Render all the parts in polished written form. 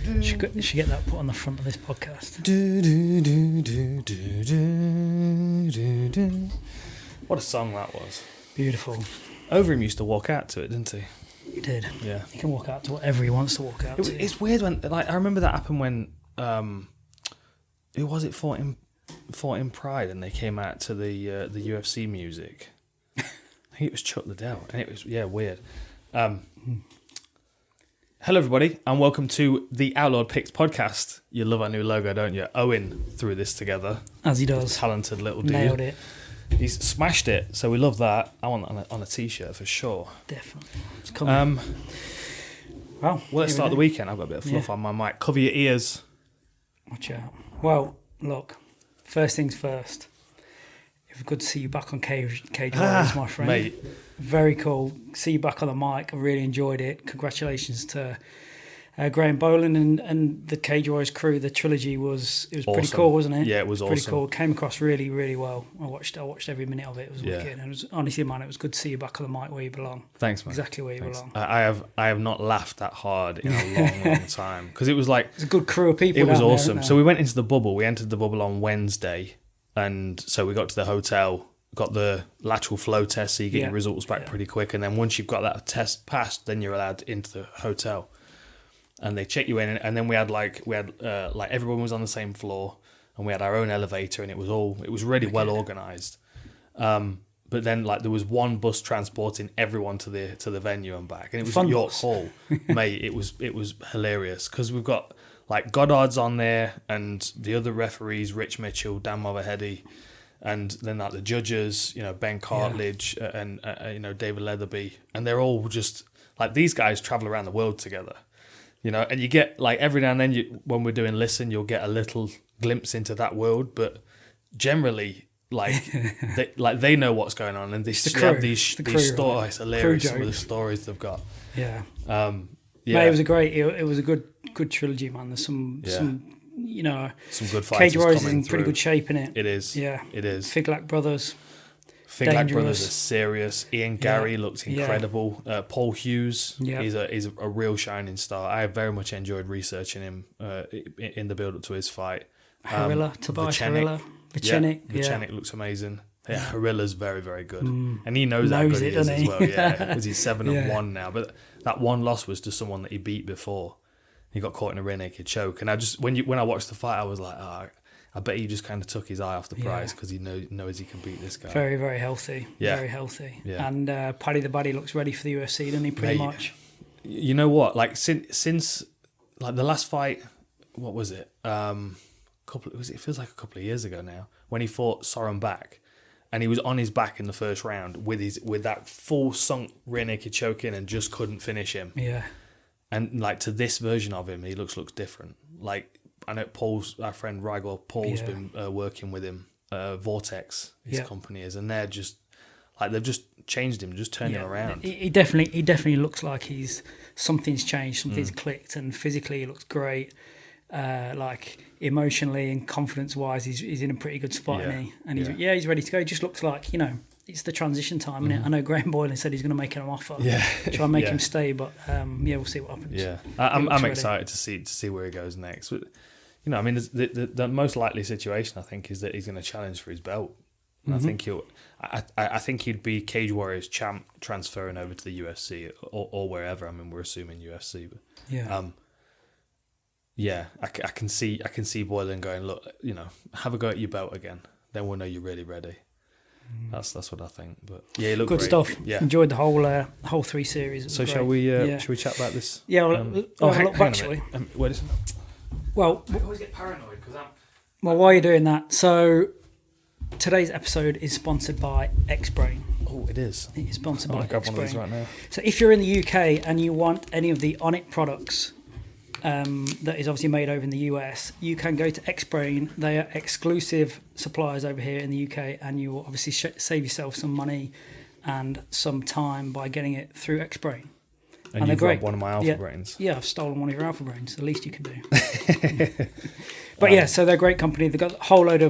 Should get that put on the front of this podcast. What a song that was. Beautiful. Overeem used to walk out to it, didn't he? He did. Yeah. He can walk out to whatever he wants to walk out to. It's weird when, like, I remember that happened when, who was it, fought in Pride, and they came out to the UFC music. I think it was Chuck Liddell, and it was, weird. Hello, everybody, and welcome to the Outlawed Picks podcast. You love our new logo, don't you? Owen threw this together. As he does. Talented little dude. Nailed it. He's smashed it, so we love that. I want that on a t-shirt for sure. Definitely. It's coming. Well, let's start the weekend. I've got a bit of fluff on my mic. Cover your ears. Watch out. Well, look, first things first. It's good to see you back on Cage Warriors, my friend. Mate. Very cool. See you back on the mic. I really enjoyed it. Congratulations to Graham Boland and the Cage Warriors crew. The trilogy was awesome. Pretty cool, wasn't it? Yeah, it was pretty awesome. cool. Came across really, really well. I watched every minute of it. It was wicked. And it was, honestly, man, it was good to see you back on the mic where you belong. Thanks, man. Exactly where you belong. I have not laughed that hard in a long time, because it was like, it's a good crew of people. It was down awesome. There, so we went into the bubble. We entered the bubble on Wednesday, and so we got to the hotel, got the lateral flow test, so you get your results back pretty quick. And then once you've got that test passed, then you're allowed into the hotel, and they check you in. And then we had everyone was on the same floor, and we had our own elevator, and it was really well organized. But then there was one bus transporting everyone to the venue and back, and it was at York Hall, mate. It was hilarious because we've got Goddard's on there, and the other referees, Rich Mitchell, Dan Moverheady, and then the judges, Ben Cartledge and David Leatherby, and they're all just these guys travel around the world together, and you get every now and then when we're doing Listen, you'll get a little glimpse into that world, but generally they know what's going on, and they have these stories. Right? It's hilarious, some of the stories they've got. Yeah. Mate, it was a good trilogy, man. There's some good fights. Cage Warriors is in pretty good shape in it. It is. Yeah. It is. Figlac brothers. Figlac brothers are serious. Ian Gary looks incredible. Paul Hughes, he's a real shining star. I very much enjoyed researching him in the build up to his fight. Tobias Harilla. Vicenic looks amazing. Yeah, Harilla's very, very good. And he knows how good he is as well. Yeah, because he's 7-1 now. But that one loss was to someone that he beat before. He got caught in a rear naked choke. And when I watched the fight, I was like, I bet he just kind of took his eye off the prize because he knows he can beat this guy. Very, very healthy. Yeah. Very healthy. Yeah. And Paddy the Baddy looks ready for the UFC, doesn't he, pretty much? You know what? Since the last fight, what was it? It feels like a couple of years ago now, when he fought Soren Back, and he was on his back in the first round with that full sunk rear naked choke in and just couldn't finish him. Yeah. And to this version of him, he looks different. I know our friend Rigel Paul's been working with him. Vortex, his company is, and they're just they've just changed him, just turned him around. He definitely looks like something's changed, something's clicked, and physically he looks great. Emotionally and confidence wise, he's in a pretty good spot, isn't he? And he's ready to go. He just looks like it's the transition time, isn't it? I know Graham Boylan said he's going to make him an offer, try and make him stay, but we'll see what happens. Yeah, I'm excited to see where he goes next. But the most likely situation I think is that he's going to challenge for his belt. And I think he'd be Cage Warriors champ transferring over to the UFC or wherever. I mean, we're assuming UFC, but I can see Boylan going, look, have a go at your belt again. Then we'll know you're really ready. That's what I think. But he looked good great. stuff. Yeah, enjoyed the whole 3 series. So shall we chat about this? Yeah. Actually, wait a second. Well, I always get paranoid because Well, while you're doing that, so today's episode is sponsored by XBRAIN. Oh, it is. It is sponsored by grab XBRAIN. One of these right now. So if you're in the UK and you want any of the ONNIT products that is obviously made over in the US, you can go to XBRAIN. They are exclusive suppliers over here in the UK, and you will obviously save yourself some money and some time by getting it through XBRAIN. And you've got one of my Alpha Brains. Yeah, I've stolen one of your Alpha Brains. The least you can do. But so they're a great company. They've got a whole load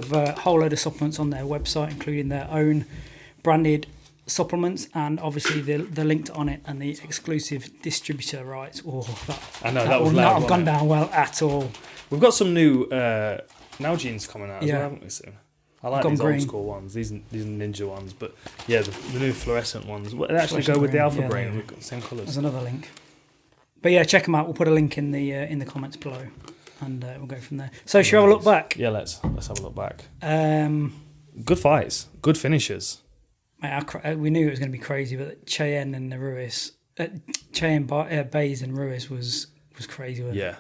of supplements on their website, including their own branded supplements, and obviously the link to ONNIT and the exclusive distributor rights. Oh, I know that was will loud, not have gone down well at all. We've got some new Nalgene's coming out as well, haven't we? Soon. I like these green. old school ones. These ninja ones, but yeah, the new fluorescent ones. They actually go with the Alpha Brain. We've got the same colours. There's another link. But yeah, check them out. We'll put a link in the comments below, and we'll go from there. So, shall we have a look back? Yeah, let's have a look back. Good fights, good finishes. Mate, we knew it was going to be crazy, but Cheyenne and the Ruiz, Bays and Ruiz was crazy. Yeah,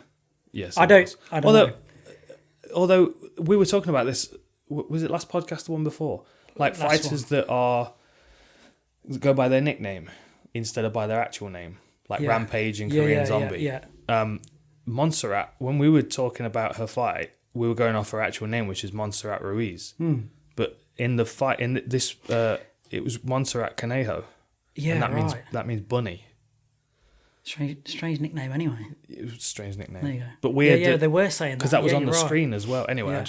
yes. I don't know. Although we were talking about this, was it last podcast, the one before? Like fighters that go by their nickname instead of by their actual name, like Rampage and Korean Zombie. Yeah. Montserrat, when we were talking about her fight, we were going off her actual name, which is Montserrat Ruiz. But in the fight, it was Montserrat Conejo. Yeah, and that means bunny. Strange nickname, anyway. It was a strange nickname. There you go. But weird. They were saying that because that was on the screen as well. Anyway,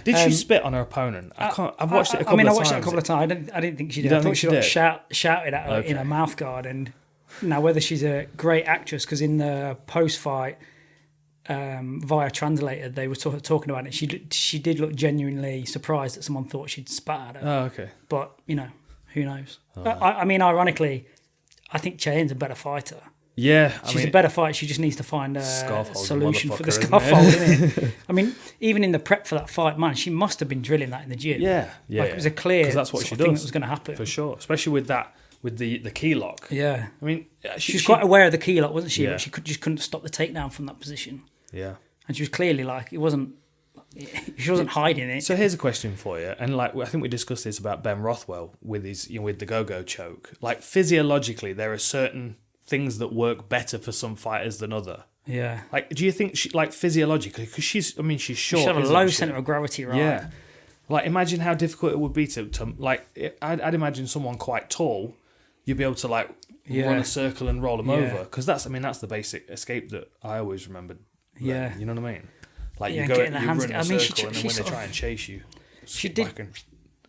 did she spit on her opponent? I've watched it a couple of times. I watched it a couple of times. I didn't think she did. I thought she shouted at her in her mouth guard. And now whether she's a great actress, because in the post fight via translator they were talking about it. She did look genuinely surprised that someone thought she'd spat at her. Oh, okay. But who knows? I mean, ironically, I think Cheyenne's a better fighter. Yeah, she's a better fighter. She just needs to find a solution for the scaffold, isn't it? I mean, even in the prep for that fight, man, she must have been drilling that in the gym. Yeah. It was a clear because that's what she thing does. that was going to happen for sure, especially with the key lock. Yeah, I mean, she was quite aware of the key lock, wasn't she? Yeah. But she couldn't stop the takedown from that position. Yeah, and she was clearly she wasn't hiding it. So here's a question for you, and I think we discussed this about Ben Rothwell with his with the go-go choke. Like physiologically, there are certain things that work better for some fighters than other. Yeah. Like, do you think physiologically, because she's short. She had a low centre of gravity, right? Yeah. Like, imagine how difficult it would be to I'd imagine someone quite tall, you'd be able to run a circle and roll them over, because that's the basic escape that I always remembered. Yeah. You know what I mean? Like you run a circle, and then when they try and chase you, she did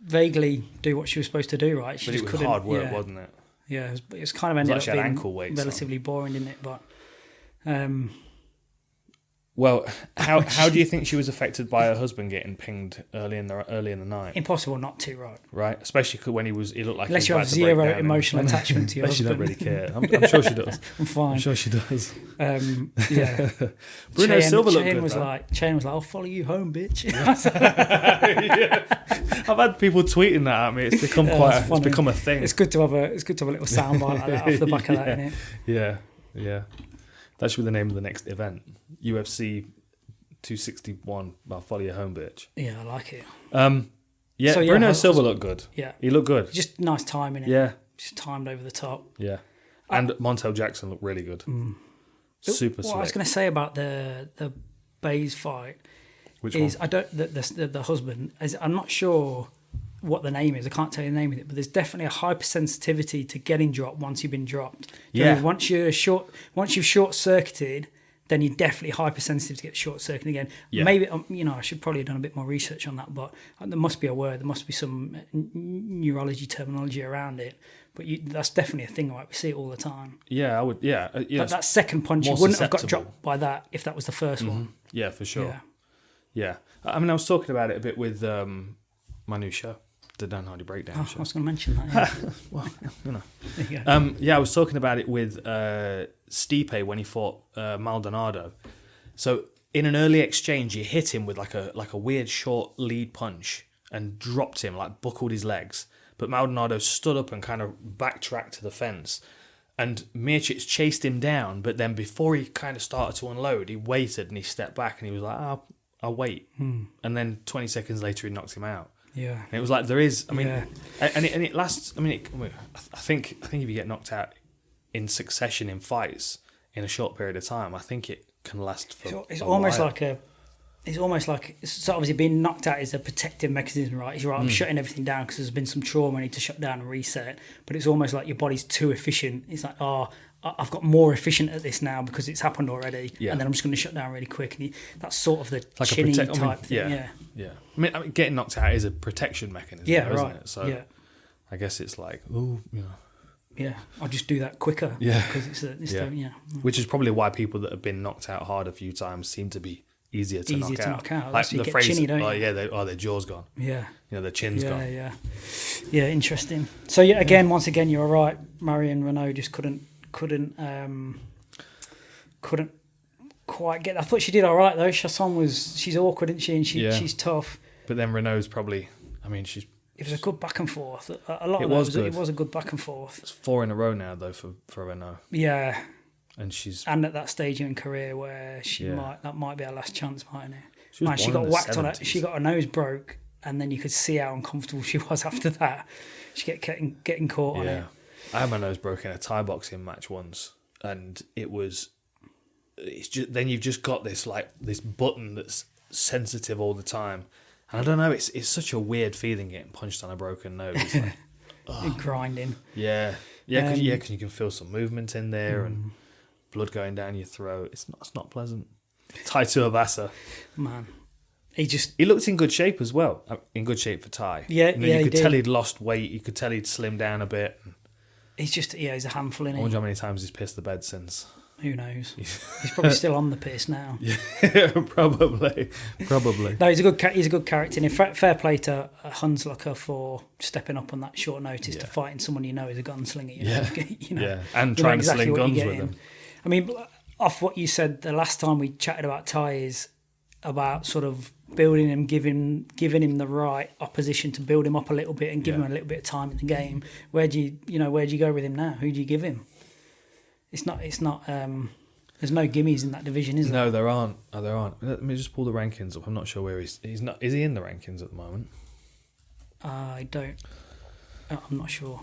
vaguely do what she was supposed to do, right? But it was hard work, wasn't it? Yeah, it was kind of ended up being ankle weights relatively boring, didn't it? But well, how do you think she was affected by her husband getting pinged early in the night? Impossible not to, right? Right, especially when he looked like unless he was you have zero emotional attachment to your husband. She don't really care. I'm sure she does. I'm fine. I'm sure she does. Yeah. Bruno Silva looked good. Chaisson was like, "I'll follow you home, bitch." Yeah. I've had people tweeting that at me. It's become it's become a thing. It's good to have a little soundbite like that off the back of that, isn't it? Yeah. That should be the name of the next event. UFC 261. I'll follow you home, bitch. Yeah, I like it. Bruno Silva looked good. Yeah. He looked good. Just nice timing. Yeah. Just timed over the top. Yeah. And Montel Jackson looked really good. Super slick. What I was going to say about the Bays fight is I don't the husband is I'm not sure what the name is. I can't tell you the name of it, but there's definitely a hypersensitivity to getting dropped once you've been dropped. Yeah. Once you've short circuited, then you're definitely hypersensitive to get short circuited again. Yeah. Maybe I should probably have done a bit more research on that, but there must be a word. There must be some neurology terminology around it. But that's definitely a thing, right? We see it all the time. Yeah, I would. Yeah, that second punch, you wouldn't have got dropped by that if that was the first one. Yeah, for sure. Yeah. I mean, I was talking about it a bit with my new show, the Dan Hardy Breakdown show. I was going to mention that. Yeah. Well, There you go. I was talking about it with Stipe when he fought Maldonado. So in an early exchange, he hit him with like a weird short lead punch and dropped him, like buckled his legs. But Maldonado stood up and kind of backtracked to the fence. And Miocic chased him down, but then before he kind of started to unload, he waited and he stepped back and he was like, I'll wait. And then 20 seconds later, he knocked him out. Yeah. And it was like, there is, I mean, and it lasts, I mean, I think if you get knocked out in succession in fights in a short period of time, I think it can last for It's almost like it's obviously being knocked out is a protective mechanism, right? You're right, I'm shutting everything down because there's been some trauma I need to shut down and reset. But it's almost like your body's too efficient. It's like, I've got more efficient at this now because it's happened already, and then I'm just going to shut down really quick. And that's sort of the like chinny type thing. Yeah. I mean, getting knocked out is a protection mechanism, isn't it? So, I guess it's like, ooh, Yeah, I'll just do that quicker. Yeah. Because Which is probably why people that have been knocked out hard a few times seem to be easier to knock out. Like the phrase, chinny, don't you? their jaw's gone. Yeah. Their chin's gone. Yeah, interesting. So once again, you're right. Marion Reneau just couldn't quite get. I thought she did all right though. Chaisson she's awkward, isn't she? And she's tough. But then Renault's probably. I mean, she's. It was a good back and forth. It was a good back and forth. It's 4 in a row now though for Reneau. Yeah. And at that stage in her career where that might be her last chance, mightn't it? She got whacked on it. She got her nose broke, and then you could see how uncomfortable she was after that. She getting caught on it. I had my nose broken in a Thai boxing match once, and it's just then you've just got this button that's sensitive all the time, and I don't know. It's such a weird feeling getting punched on a broken nose. Like, grinding. Yeah, because you can feel some movement in there and blood going down your throat. It's not pleasant. Tuivasa, man, he looked in good shape as well. In good shape for Thai. Yeah, you could tell he'd lost weight. You could tell he'd slimmed down a bit. He's a handful, isn't he? I wonder how many times he's pissed the bed since. Who knows? He's probably still on the piss now. Yeah, probably. No, he's a good character. And fair play to Hunsucker for stepping up on that short notice to fighting someone is a gunslinger. And trying to sling guns with him. I mean, off what you said the last time we chatted about Ty is about sort of building him, giving him the right opposition to build him up a little bit and give him a little bit of time in the game. Where do you go with him now? Who do you give him? It's not. There's no gimmies in that division, is there? No, there aren't. Let me just pull the rankings up. I'm not sure where he's not. Is he in the rankings at the moment? I don't. I'm not sure.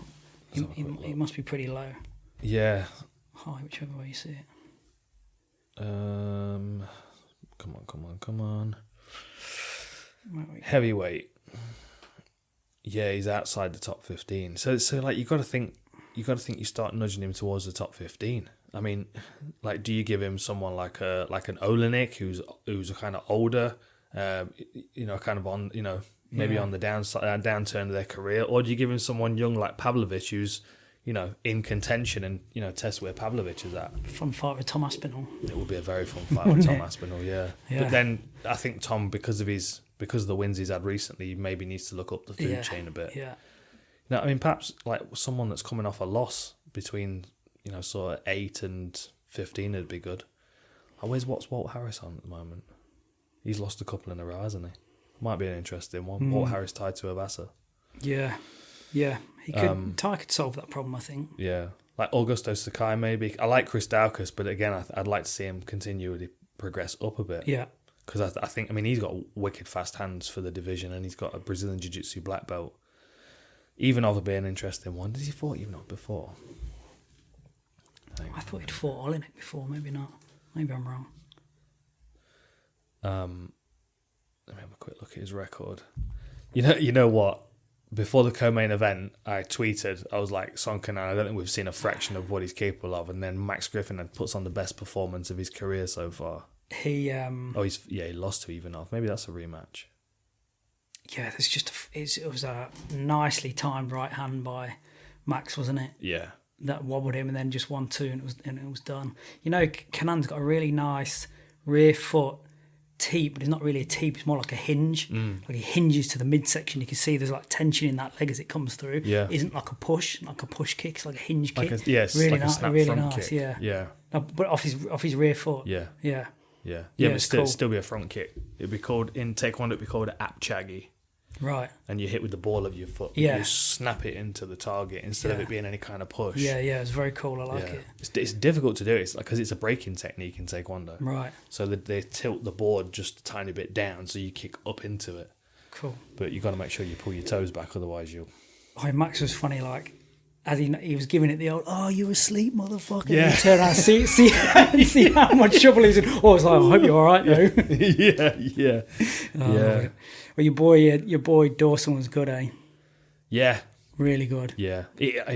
He must be pretty low. Yeah. High, whichever way you see it. Come on. Heavyweight. Yeah, he's outside the top 15. So like you got to think you start nudging him towards the top 15. I mean, like, do you give him someone like an Olenik who's a kind of older, kind of on, maybe on the downturn of their career, or do you give him someone young like Pavlovich who's, in contention and, test where Pavlovich is at? Fun fight with Tom Aspinall. It would be a very fun fight with Tom Aspinall, yeah. But then I think Tom, because of the wins he's had recently, maybe needs to look up the food chain a bit. Yeah. No, I mean, perhaps like someone that's coming off a loss between, sort of 8 and 15 would be good. What's Walt Harris on at the moment? He's lost a couple in a row, hasn't he? Might be an interesting one. Walt Harris tied to Tuivasa. Yeah. He could. Ty could solve that problem, I think. Yeah, like Augusto Sakai maybe. I like Chris Daukaus, but again, I'd like to see him continually progress up a bit. Yeah. Because I think, he's got wicked fast hands for the division, and he's got a Brazilian Jiu-Jitsu black belt. Ivanov would be an interesting one. Did he fought Ivanov before? I thought he'd fought Ollie before. Maybe not. Maybe I'm wrong. Let me have a quick look at his record. You know what? Before the co-main event, I tweeted, I was like, Son Kenan, I don't think we've seen a fraction of what he's capable of. And then Max Griffin had puts on the best performance of his career so far. He lost to Ivanov. Maybe that's a rematch. Yeah, it was a nicely timed right hand by Max, wasn't it? Yeah. That wobbled him and then just 1-2 and it was done. Kenan's got a really nice rear foot teep, but it's not really a teep, it's more like a hinge. Like he hinges to the midsection. You can see there's like tension in that leg as it comes through. Yeah. It isn't like a push kick, it's like a hinge kick. It's really like nice, a snap really front nice, kick. yeah. Yeah. No, but off his rear foot. Yeah. Yeah. Yeah, Yeah, but it's it'd cool. still be a front kick. It'd be called, in Taekwondo, it'd be called an apchagi. Right. And you hit with the ball of your foot. Yeah. You snap it into the target instead of it being any kind of push. Yeah, it's very cool. I like it. It's difficult to do. It's because it's a breaking technique in Taekwondo. Right. So they tilt the board just a tiny bit down so you kick up into it. Cool. But you got to make sure you pull your toes back, otherwise you'll... Oh, Max was funny, like, as he was giving it the old, "Oh, you asleep, motherfucker." Yeah. And he turned around, see how much trouble he was in. Oh, I was like, I hope you're all right, though. yeah. Well, your boy Dawson was good, eh? Yeah. Really good. Yeah.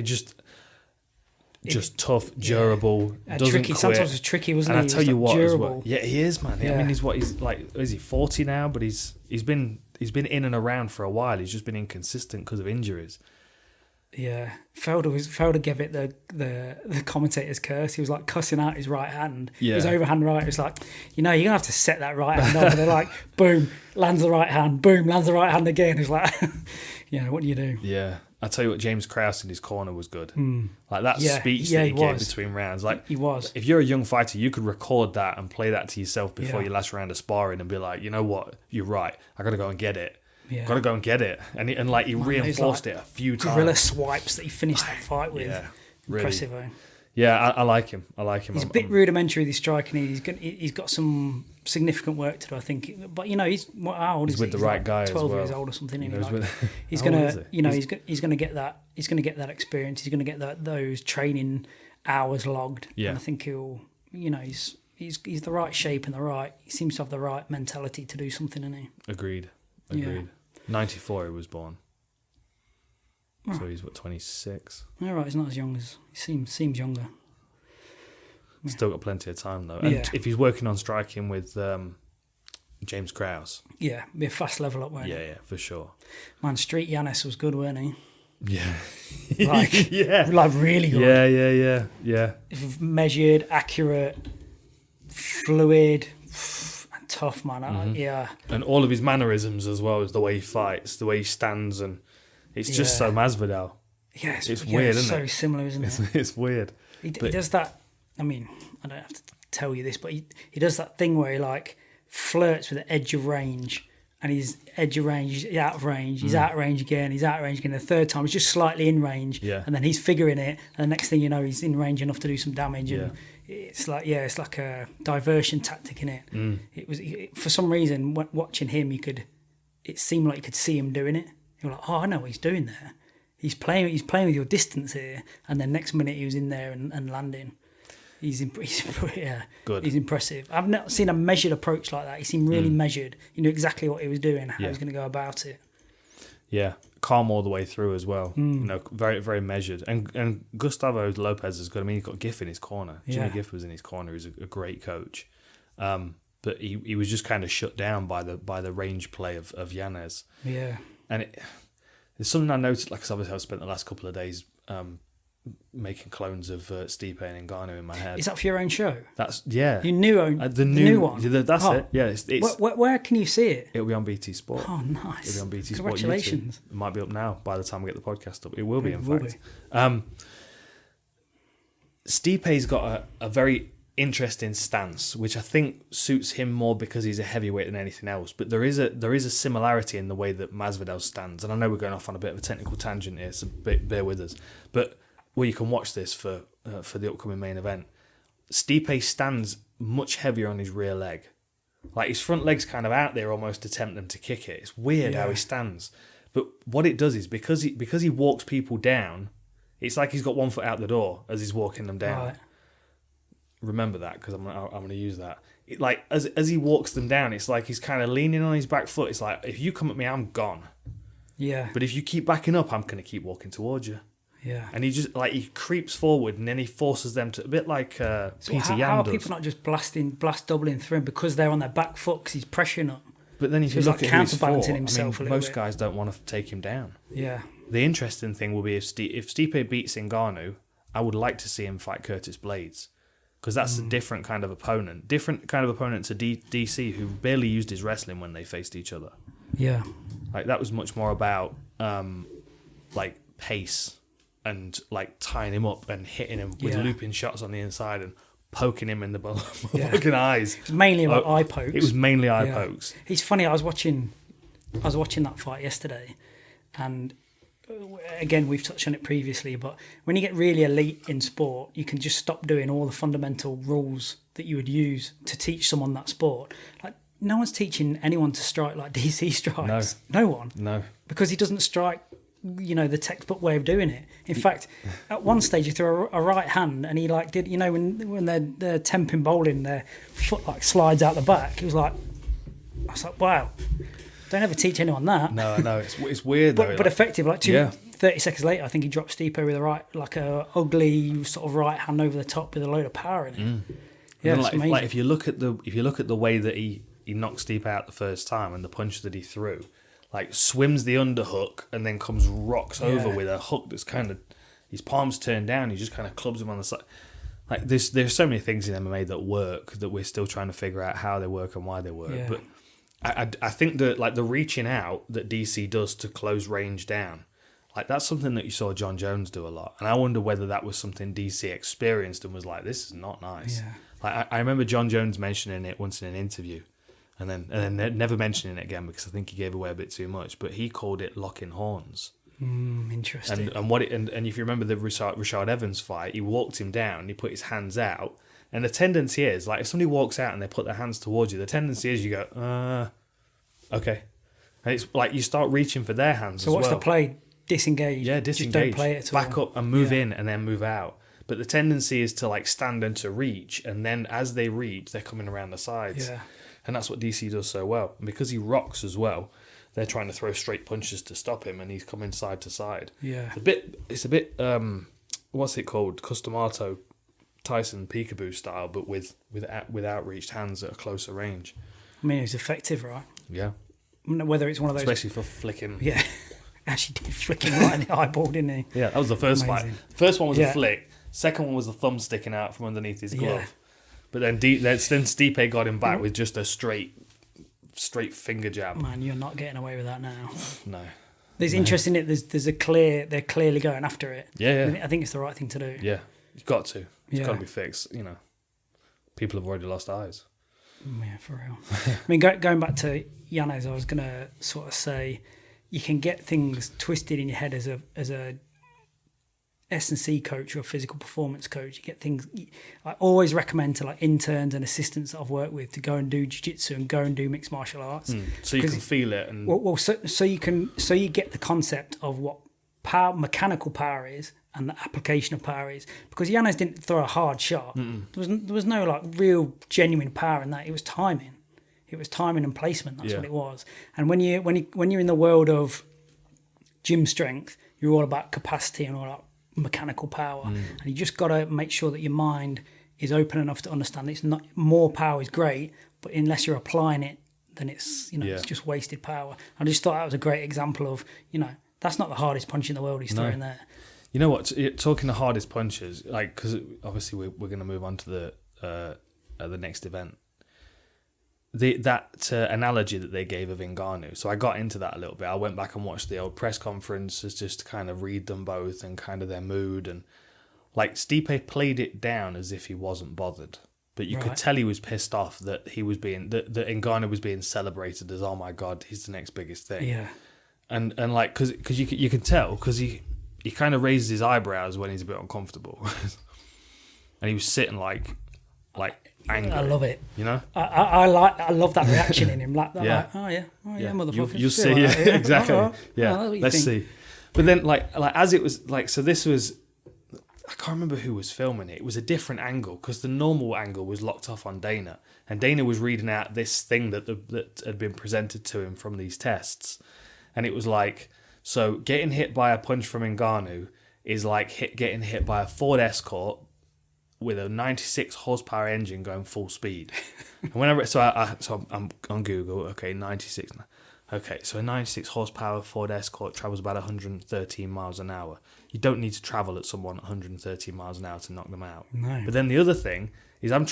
Just tough, durable, doesn't tricky. quit. Sometimes was tricky, wasn't and he? I tell you what, durable. as well. Yeah, he is, man. Yeah. I mean, he's like, is he 40 now? But he's been in and around for a while. He's just been inconsistent because of injuries. Yeah, Felder gave it the commentator's curse. He was like cussing out his right hand. Yeah. His overhand right. It was like, you're gonna have to set that right hand up. And they're like, boom, lands the right hand. Boom, lands the right hand again. It's like, what do you do? Yeah. I tell you what, James Krause in his corner was good. Like that speech that he gave between rounds. Like he was. If you're a young fighter, you could record that and play that to yourself before your last round of sparring and be like, you know what, you're right. I got to go and get it. Yeah. Got to go and get it. And he reinforced it a few times. Gorilla swipes that he finished that fight with. Yeah, really. Impressive, eh? Yeah, I like him. He's a bit rudimentary with his striking. He's got some significant work to do, I think. But how old is he? He's with the right guy as well. 12 years old or something. He's gonna get that. He's gonna get that experience. He's gonna get those training hours logged. Yeah. And I think he'll. He's the right shape and he seems to have the right mentality to do something, isn't he? Agreed. Yeah. 94 he was born. So he's 26. All right, he's not as young as he seems younger. Still got plenty of time though. And if he's working on striking with James Krause. Yeah, be a fast level up, won't it? Yeah, for sure. Man, Street Yanez was good, weren't he? Yeah. Like really good. Yeah. Measured, accurate, fluid, and tough, man. And all of his mannerisms as well as the way he fights, the way he stands, and it's just so Masvidal. Yeah, it's weird, isn't it? So similar, isn't it? It's weird. He does that. I mean, I don't have to tell you this, but he does that thing where he like flirts with the edge of range, and he's edge of range, he's out of range, he's out of range again, he's out of range again. The third time, he's just slightly in range, and then he's figuring it, and the next thing you know, he's in range enough to do some damage. And it's like a diversion tactic in it. It was for some reason watching him, it seemed like you could see him doing it. You're like, oh, I know what he's doing there. He's playing with your distance here, and then next minute he was in there and landing. He's good. He's impressive. I've not seen a measured approach like that. He seemed really measured. He knew exactly what he was doing, how he was going to go about it. Yeah, calm all the way through as well. Very, very measured. And Gustavo Lopez is good. I mean, he's got Giff in his corner. Jimmy Giff was in his corner. He's a great coach. But he was just kind of shut down by the range play of Yanez. Yeah. And there's something I noticed, like, 'cause obviously I've spent the last couple of days making clones of Stipe and Ngannou in my head. Is that for your own show? That's Your new the new one. That's it. Yeah, it's where can you see it? It'll be on BT Sport. Oh, nice! It'll be on BT Sport. Congratulations! YouTube. It might be up now by the time we get the podcast up. It will be, in fact. Stipe's got a very interesting stance, which I think suits him more because he's a heavyweight than anything else. But there is a similarity in the way that Masvidal stands. And I know we're going off on a bit of a technical tangent here, so bear with us. But you can watch this for the upcoming main event. Stipe stands much heavier on his rear leg. Like his front leg's kind of out there almost attempting to kick it. It's weird how he stands. But what it does is because he walks people down, it's like he's got one foot out the door as he's walking them down. Right. Remember that, because I'm going to use that. Like as he walks them down, it's like he's kind of leaning on his back foot. It's like, if you come at me, I'm gone. Yeah. But if you keep backing up, I'm going to keep walking towards you. Yeah. And he just he creeps forward and then he forces them to, a bit like Peter Yan how does. Are people not just blast doubling through him because they're on their back foot because he's pressuring up? But then if you look at who he's fought, himself most guys don't want to take him down. Yeah. The interesting thing will be if Stipe beats Ngannou, I would like to see him fight Curtis Blades, because that's a different kind of opponent. Different kind of opponent to DC, who barely used his wrestling when they faced each other. Yeah. Like that was much more about like pace and like tying him up and hitting him with looping shots on the inside and poking him in the fucking eyes. It was mainly about eye pokes. It was mainly eye pokes. It's funny, I was watching that fight yesterday, and again, we've touched on it previously, but when you get really elite in sport, you can just stop doing all the fundamental rules that you would use to teach someone that sport. Like, no one's teaching anyone to strike like DC strikes. No one. No. Because he doesn't strike, the textbook way of doing it. In fact, at one stage he threw a right hand and he like did, when they're temping bowling, their foot like slides out the back. It was like, I was like, wow. Don't ever teach anyone that. No, I know. It's weird though. But effective. Like 30 seconds later, I think he dropped Stipe with a right, like a ugly sort of right hand over the top with a load of power in it. Yeah, it's amazing. If you look at the way that he knocked Stipe out the first time and the punch that he threw, like swims the underhook and then rocks over with a hook that's kind of, his palms turned down. He just kind of clubs him on the side. Like there's so many things in MMA that work that we're still trying to figure out how they work and why they work. Yeah. But I think that like the reaching out that DC does to close range down, like that's something that you saw John Jones do a lot. And I wonder whether that was something DC experienced and was like, this is not nice. Yeah. Like I remember John Jones mentioning it once in an interview, and then never mentioning it again because I think he gave away a bit too much. But he called it locking horns. Interesting. And if you remember the Rashad Evans fight, he walked him down, he put his hands out, and the tendency is like if somebody walks out and they put their hands towards you, the tendency is you go, okay, and it's like you start reaching for their hands. So what's the play? Disengage. Yeah, disengage. Just don't play it at all. Back up and move in, and then move out. But the tendency is to like stand and to reach, and then as they reach, they're coming around the sides. Yeah. And that's what DC does so well. And because he rocks as well, they're trying to throw straight punches to stop him, and he's coming side to side. Yeah. It's a bit what's it called? Customato Tyson peekaboo style, but with outreached hands at a closer range. I mean, it's effective, right? Yeah. Whether it's one of those, especially for flicking. Yeah. Actually did flicking right in the eyeball, didn't he? Yeah, that was the first Amazing. fight. First one was a flick. Second one was the thumb sticking out from underneath his glove. Yeah. But then Stipe got him back with just a straight finger jab. Man, you're not getting away with that now. No. There's interesting. There's a clear. They're clearly going after it. Yeah. I think it's the right thing to do. Yeah, you've got to. It's Yeah. got to be fixed. You know, people have already lost eyes. Yeah, for real. I mean, going back to Yanez, I was going to sort of say, you can get things twisted in your head as a S&C coach or a physical performance coach. You get things. I always recommend to like interns and assistants that I've worked with to go and do jiu-jitsu and go and do mixed martial arts. So you can feel it, and so you get the concept of what mechanical power is and the application of power is. Because Yanez didn't throw a hard shot. There was no like real genuine power in that. It was timing. It was timing and placement. That's what it was. And when you're in the world of gym strength, you're all about capacity and all about mechanical power, and you just got to make sure that your mind is open enough to understand it's not more power is great, but unless you're applying it, then it's it's just wasted power. I just thought that was a great example of that's not the hardest punch in the world he's throwing there. You know what? Talking the hardest punches, like because obviously we're going to move on to the next event. That analogy that they gave of Ngannou, so I got into that a little bit. I went back and watched the old press conferences just to kind of read them both and kind of their mood, and like Stipe played it down as if he wasn't bothered, but you could tell he was pissed off that he was being that Ngannou was being celebrated as, oh my god, he's the next biggest thing. Yeah, and like because you can tell because he kind of raises his eyebrows when he's a bit uncomfortable, and he was sitting like angry. I love it. You know, I love that reaction in him. Like, oh yeah, motherfucker. You'll see, exactly. Let's see. But then, like as it was like, so this was, I can't remember who was filming it. It was a different angle because the normal angle was locked off on Dana, and Dana was reading out this thing that had been presented to him from these tests, and it was like, so getting hit by a punch from Ngannou is like getting hit by a Ford Escort with a 96 horsepower engine going full speed. And whenever I'm on Google, okay, 96. Okay, so a 96 horsepower Ford Escort travels about 113 miles an hour. You don't need to travel at someone 113 miles an hour to knock them out. No. But then the other thing is I'm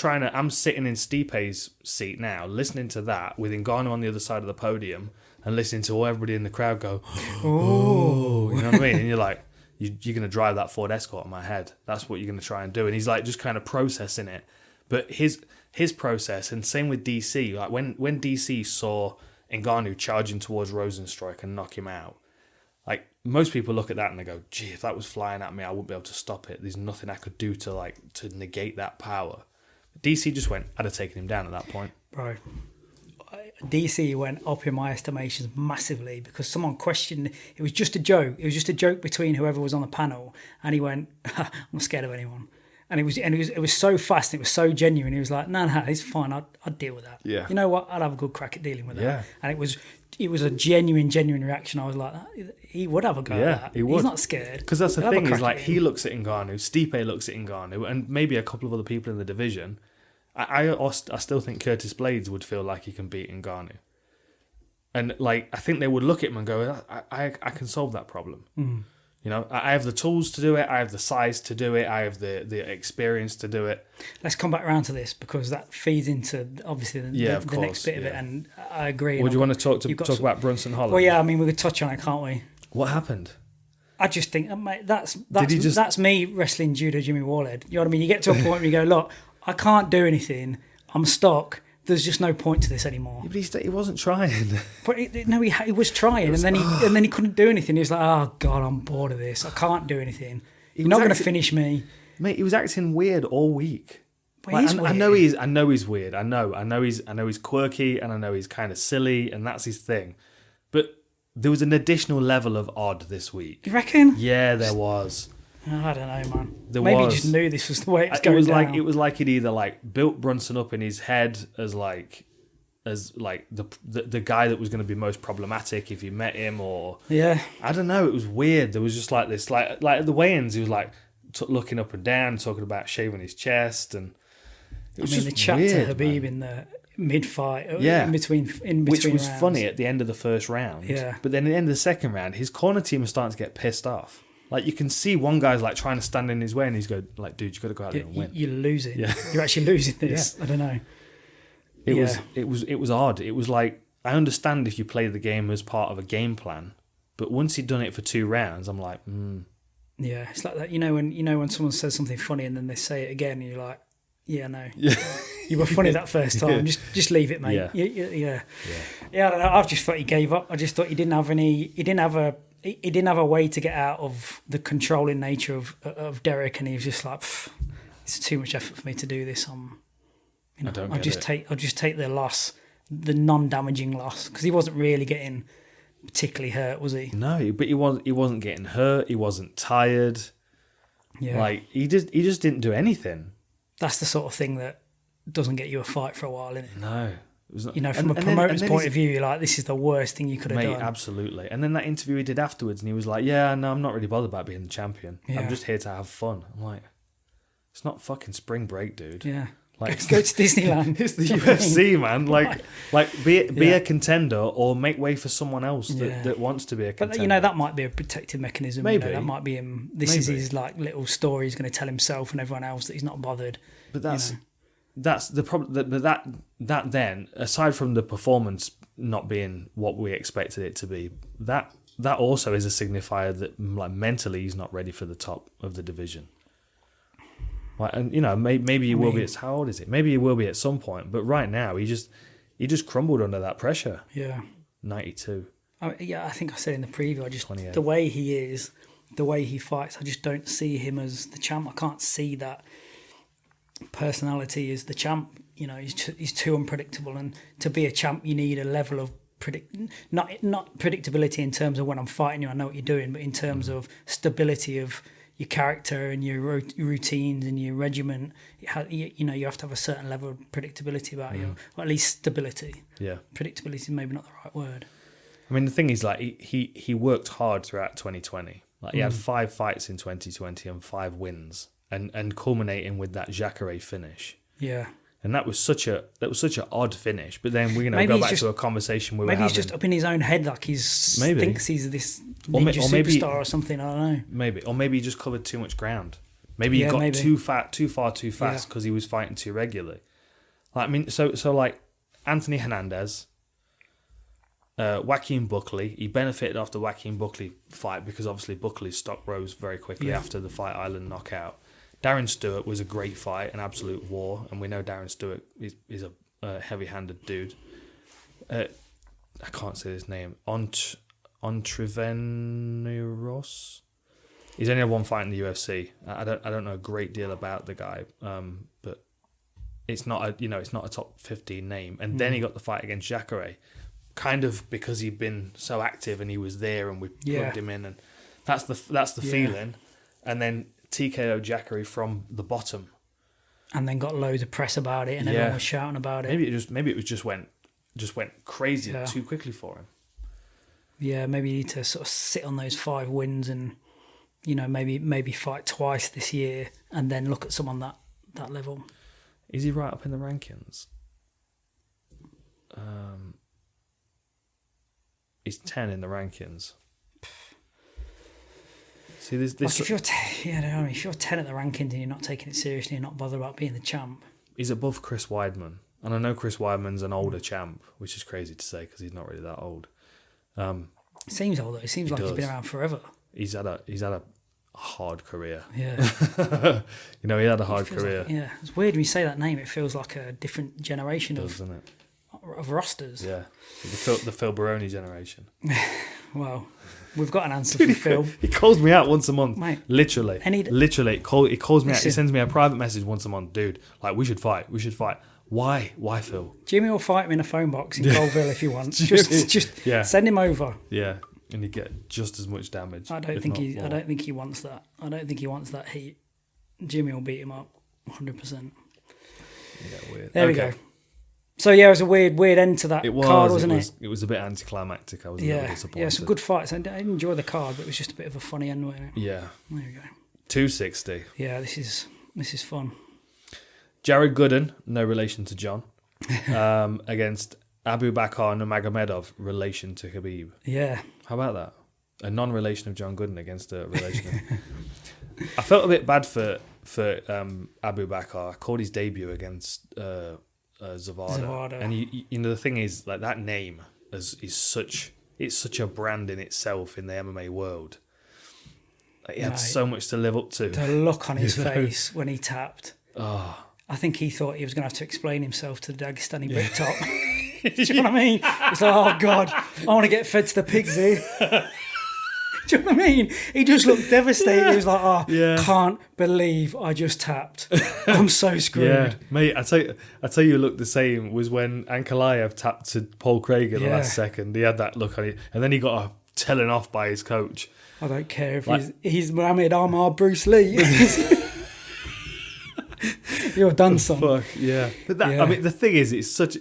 sitting in Stipe's seat now, listening to that with Ngannou on the other side of the podium and listening to everybody in the crowd go, oh, you know what I mean? And you're like, you're going to drive that Ford Escort on my head. That's what you're going to try and do. And he's like just kind of processing it. But his process, and same with DC, like when DC saw Ngannou charging towards Rosenstruik and knock him out, like most people look at that and they go, gee, if that was flying at me, I wouldn't be able to stop it. There's nothing I could do to negate that power. DC just went, I'd have taken him down at that point. Bro, DC went up in my estimations massively because someone questioned. It was just a joke. It was just a joke between whoever was on the panel, and he went, "I'm not scared of anyone." And it was so fast. It was so genuine. He was like, "No, it's fine. I'd deal with that. Yeah. You know what? I'd have a good crack at dealing with that." Yeah. And it was a genuine reaction. I was like, he would have a go at that. He would. He's not scared. Because that's the thing is like he looks at Ngannou, Stipe looks at Ngannou, and maybe a couple of other people in the division. I still think Curtis Blades would feel like he can beat Ngannou. And like, I think they would look at him and go, I can solve that problem. Mm. You know, I have the tools to do it. I have the size to do it. I have the experience to do it. Let's come back around to this because that feeds into obviously the next bit of it. And I agree. Would you want to talk about Brunson Holland? Well, yeah, I mean, we could touch on it, can't we? What happened? I just think, mate, that's me wrestling judo Jimmy Warhead. You know what I mean? You get to a point where you go, look, I can't do anything. I'm stuck. There's just no point to this anymore. Yeah, but he wasn't trying. But he was trying, and then he couldn't do anything. He was like, "Oh God, I'm bored of this. I can't do anything. You're not going to finish me." Mate, he was acting weird all week. But like, weird. I know he's weird. I know he's quirky, and I know he's kind of silly, and that's his thing. But there was an additional level of odd this week. You reckon? Yeah, there was. I don't know, man. Maybe he just knew this was the way it was going down. It was like he'd either like built Brunson up in his head as the guy that was going to be most problematic if you met him, or I don't know. It was weird. There was just like this, like at the weigh-ins, he was like looking up and down, talking about shaving his chest, and it was the chat weird, to Habib in the mid-fight, in between which was rounds. Funny at the end of the first round. Yeah, but then at the end of the second round, his corner team was starting to get pissed off. Like, you can see one guy's like trying to stand in his way, and he's going like, "Dude, you got to go out there and win. You're losing. Yeah. You're actually losing this." I don't know. It was odd. It was like, I understand if you play the game as part of a game plan, but once he'd done it for 2 rounds, I'm like, Yeah, it's like that. When someone says something funny and then they say it again, and you're like, "Yeah, no, you were funny that first time. Just leave it, mate." Yeah. I don't know. I just thought he gave up. I just thought he didn't have a way to get out of the controlling nature of Derek, and he was just like, "It's too much effort for me to do this." I'll just take the loss, the non-damaging loss, because he wasn't really getting particularly hurt, was he? No, but he wasn't getting hurt. He wasn't tired. Yeah, like he just didn't do anything. That's the sort of thing that doesn't get you a fight for a while, isn't it? No. From a promoter's point of view, you're like, this is the worst thing you could have done. Absolutely. And then that interview he did afterwards, and he was like, "Yeah, no, I'm not really bothered about being the champion. I'm just here to have fun." I'm like, it's not fucking spring break, dude. Yeah. Like, let's go to Disneyland. It's the UFC, man. Like be a contender, or make way for someone else that wants to be a contender. But that might be a protective mechanism. Maybe that might be him. This is his like little story he's going to tell himself and everyone else that he's not bothered. But that's the problem. But that then, aside from the performance not being what we expected it to be, that also is a signifier that like mentally he's not ready for the top of the division. Like, and maybe he will be. How old is it? Maybe he will be at some point. But right now, he just crumbled under that pressure. Yeah, 92. I think I said in the preview, I just 28. The way he is, the way he fights, I just don't see him as the champ. I can't see that personality as the champ. He's too unpredictable, and to be a champ, you need a level of not predictability in terms of when I'm fighting you, I know what you're doing, but in terms of stability of your character and your routines and your regiment. You have to have a certain level of predictability about you, or at least stability. Yeah, predictability is maybe not the right word. I mean, the thing is, like, he worked hard throughout 2020. Like, he had 5 fights in 2020 and 5 wins, and culminating with that Jacare finish. Yeah. And that was such an odd finish. But then we're going to go back to a conversation where he's just up in his own head, like thinks he's this ninja superstar or something. I don't know. Maybe he just covered too much ground. Maybe he got too far too fast because he was fighting too regularly. Like, I mean, so like Anthony Hernandez, Joaquin Buckley. He benefited off the Joaquin Buckley fight because obviously Buckley's stock rose very quickly after the Fight Island knockout. Darren Stewart was a great fight, an absolute war, and we know Darren Stewart is a heavy-handed dude. I can't say his name. Ontriveneros. He's only had 1 fight in the UFC. I don't know a great deal about the guy, but it's not a top 15 name. And then he got the fight against Jacare, kind of because he'd been so active and he was there, and we plugged him in, and that's the feeling. And then TKO Jacare from the bottom, and then got loads of press about it, and everyone was shouting about it. Maybe it just went crazy too quickly for him. Yeah, maybe you need to sort of sit on those 5 wins, and maybe fight twice this year, and then look at someone that level. Is he right up in the rankings? He's 10 in the rankings. See, this like if you're if you're 10 at the rankings and you're not taking it seriously and not bothered about being the champ. He's above Chris Weidman. And I know Chris Weidman's an older champ, which is crazy to say because he's not really that old. Seems older. It seems like he's been around forever. He's had a hard career. Yeah. He had a hard career. Like, it's weird when you say that name. It feels like a different generation doesn't it? Of rosters. Yeah. The Phil Baroni generation. Well, we've got an answer for Phil. He calls me out once a month. Mate, literally. He calls me out. He sends me a private message once a month. Dude, like, we should fight. Why, Phil? Jimmy will fight him in a phone box in Colville if he wants. Just send him over. Yeah, and you get just as much damage. I don't think he wants that. I don't think he wants that heat. Jimmy will beat him up 100%. Yeah, weird. There we go. So it was a weird end to that card, wasn't it? It was a bit anticlimactic. I was a little disappointed. Yeah, some good fights. I enjoy the card, but it was just a bit of a funny end, wasn't it? Yeah. There you go. 260. Yeah, this is fun. Jared Gooden, no relation to John, against Abu Bakar Numurgamedov, relation to Khabib. Yeah. How about that? A non-relation of John Gooden against a relation of... I felt a bit bad for Abu Bakar. I called his debut against Zavada. And you know the thing is, like, that name is such a brand in itself in the MMA world. Like, he had so much to live up to. The look on his face when he tapped. Oh. I think he thought he was going to have to explain himself to the Dagestani Bricktop. Do you know what I mean? It's like, oh God, I want to get fed to the pigs here. Do you know what I mean? He just looked devastated. He was like, can't believe I just tapped. I'm so screwed. Yeah, mate, I tell you, looked the same was when Ankalaev tapped to Paul Craig in the last second. He had that look on it, and then he got telling off by his coach. I don't care if he's Muhammad Amar Bruce Lee. You're done, son. Fuck yeah! But I mean, the thing is, it's such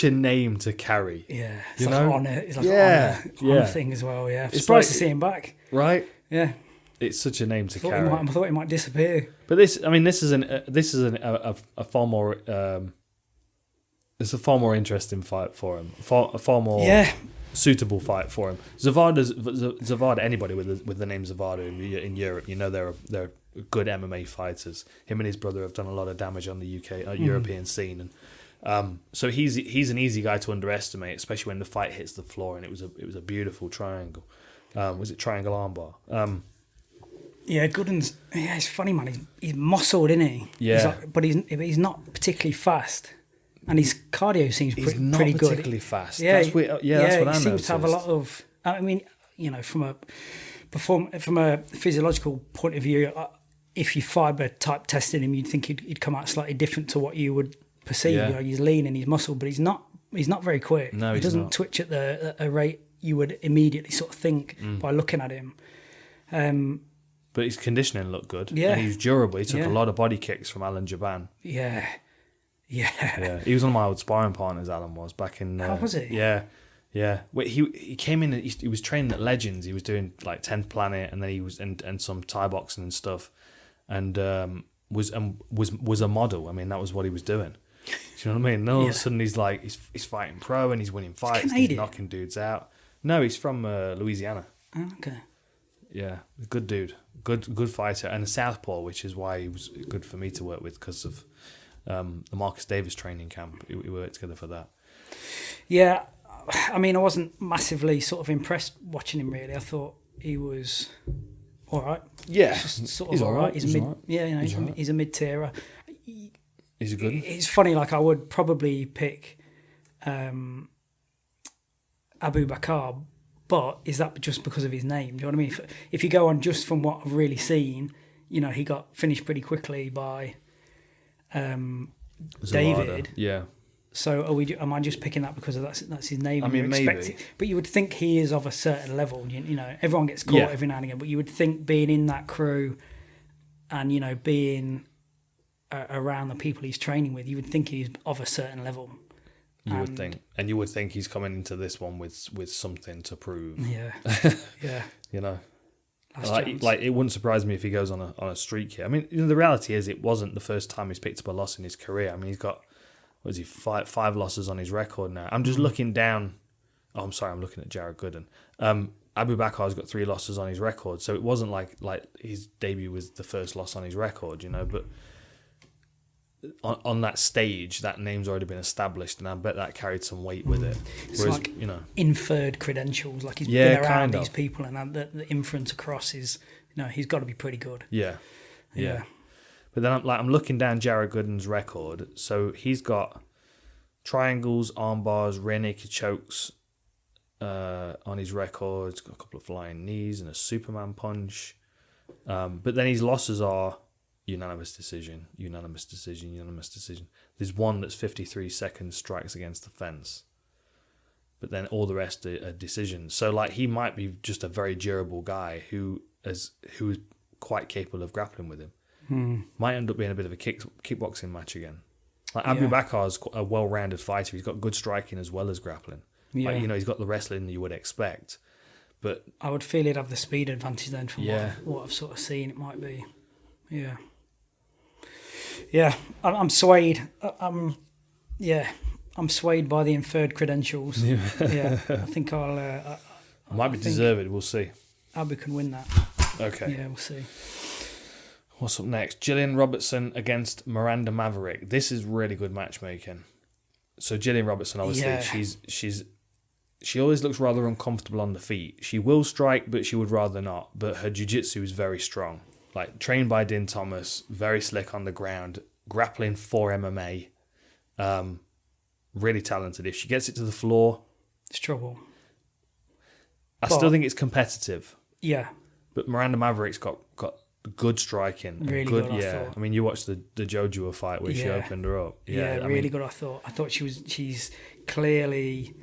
a name to carry. Yeah, it's like an honour. It's like an honour thing as well. Yeah, surprised to see him back. Right? Yeah, it's such a name to carry. I thought he might disappear. But this is a far more it's a far more interesting fight for him. A far more suitable fight for him. Zavada. Anybody with the name Zavada in Europe, they're good MMA fighters. Him and his brother have done a lot of damage on the UK European scene, and so he's an easy guy to underestimate, especially when the fight hits the floor. And it was a beautiful triangle. Was it triangle armbar? Gooden's. Yeah, it's funny, man. He's muscled, isn't he? Yeah, but he's not particularly fast, and his cardio seems pretty good. Not particularly fast. Yeah, that's what I noticed. He seems to have a lot of. I mean, from a physiological point of view. If you fibre type tested him, you'd think he'd come out slightly different to what you would perceive. Yeah. He's lean and he's muscle, but he's not very quick. No, he doesn't twitch at a rate you would immediately sort of think by looking at him. But his conditioning looked good. Yeah. And he was durable. He took a lot of body kicks from Alan Jaban. Yeah. He was one of my old sparring partners, Alan was, back in... How was he? Yeah. Wait, he came in, he was training at Legends. He was doing like 10th Planet, and then he was and some Thai boxing and stuff. And was a model. I mean, that was what he was doing. Do you know what I mean? And all of a sudden, he's like, he's fighting pro and he's winning fights. And he's knocking dudes out. No, he's from Louisiana. Oh, okay. Yeah, good dude, good fighter, and a southpaw, which is why he was good for me to work with because of the Marcus Davis training camp. We worked together for that. Yeah, I mean, I wasn't massively sort of impressed watching him. Really, I thought he was. All right. Yeah. Sort of all right. He's a mid-tierer. He's good. It's funny, like I would probably pick Abu Bakar, but is that just because of his name? Do you know what I mean? If you go on just from what I've really seen, he got finished pretty quickly by David. Yeah. So am I just picking that because of that's his name? I mean, maybe. But you would think he is of a certain level. Everyone gets caught every now and again. But you would think being in that crew and, being around the people he's training with, you would think he's of a certain level. You would think. And you would think he's coming into this one with something to prove. Yeah. Yeah. Like it wouldn't surprise me if he goes on a streak here. I mean, the reality is it wasn't the first time he's picked up a loss in his career. I mean, he's got... What is he, five losses on his record now? I'm just looking down Oh, I'm sorry, I'm looking at Jared Gooden. Abu Bakar's got 3 losses on his record, so it wasn't like his debut was the first loss on his record, but on that stage, that name's already been established, and I bet that carried some weight with it. It's whereas, like inferred credentials, like he's been around these people, and the inference across is, he's got to be pretty good. Yeah. But then I'm looking down Jared Gooden's record, so he's got triangles, arm bars, rear naked chokes on his record. He's got a couple of flying knees and a Superman punch. But then his losses are unanimous decision. There's one that's 53-second strikes against the fence. But then all the rest are decisions. So he might be just a very durable guy who is quite capable of grappling with him. Might end up being a bit of a kickboxing match again. Abu Bakar's a well-rounded fighter. He's got good striking as well as grappling. Yeah. He's got the wrestling that you would expect. But I would feel he'd have the speed advantage then from what I've sort of seen. It might be. Yeah. Yeah, I'm swayed. I'm swayed by the inferred credentials. Yeah, I think I'll... might be deserved, we'll see. Abu can win that. Okay. Yeah, we'll see. What's up next? Gillian Robertson against Miranda Maverick. This is really good matchmaking. So Gillian Robertson, obviously, she always looks rather uncomfortable on the feet. She will strike, but she would rather not. But her jiu-jitsu is very strong. Trained by Din Thomas, very slick on the ground, grappling for MMA. Really talented. If she gets it to the floor, it's trouble. I still think it's competitive. Yeah. But Miranda Maverick's got good striking. Really good, I thought. I mean, you watched the Jojua fight where she opened her up. Yeah, really good, I thought. I thought she's clearly...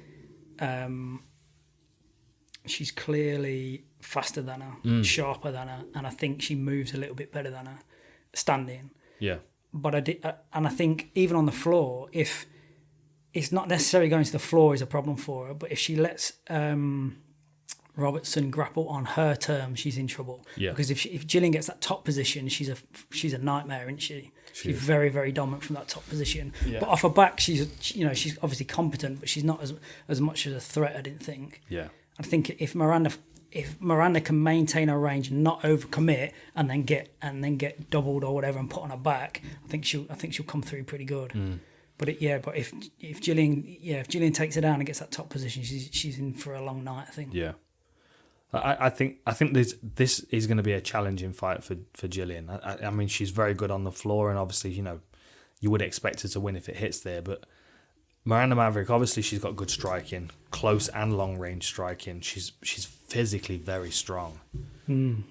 she's clearly faster than her, sharper than her, and I think she moves a little bit better than her standing. Yeah. But I think even on the floor, if it's not necessarily going to the floor is a problem for her, but if she lets Robertson grapple on her terms, she's in trouble. Yeah. Because if Gillian gets that top position, she's a nightmare, isn't she? She's very, very dominant from that top position. Yeah. But off her back, she's obviously competent, but she's not as much as a threat, I didn't think. Yeah. I think if Miranda can maintain her range and not overcommit and then get doubled or whatever and put on her back, I think she'll come through pretty good. But if Gillian takes her down and gets that top position, she's in for a long night, I think. Yeah. I think this is going to be a challenging fight for Gillian. I mean, she's very good on the floor, and obviously, you would expect her to win if it hits there. But Miranda Maverick, obviously, she's got good striking, close and long range striking. She's physically very strong. And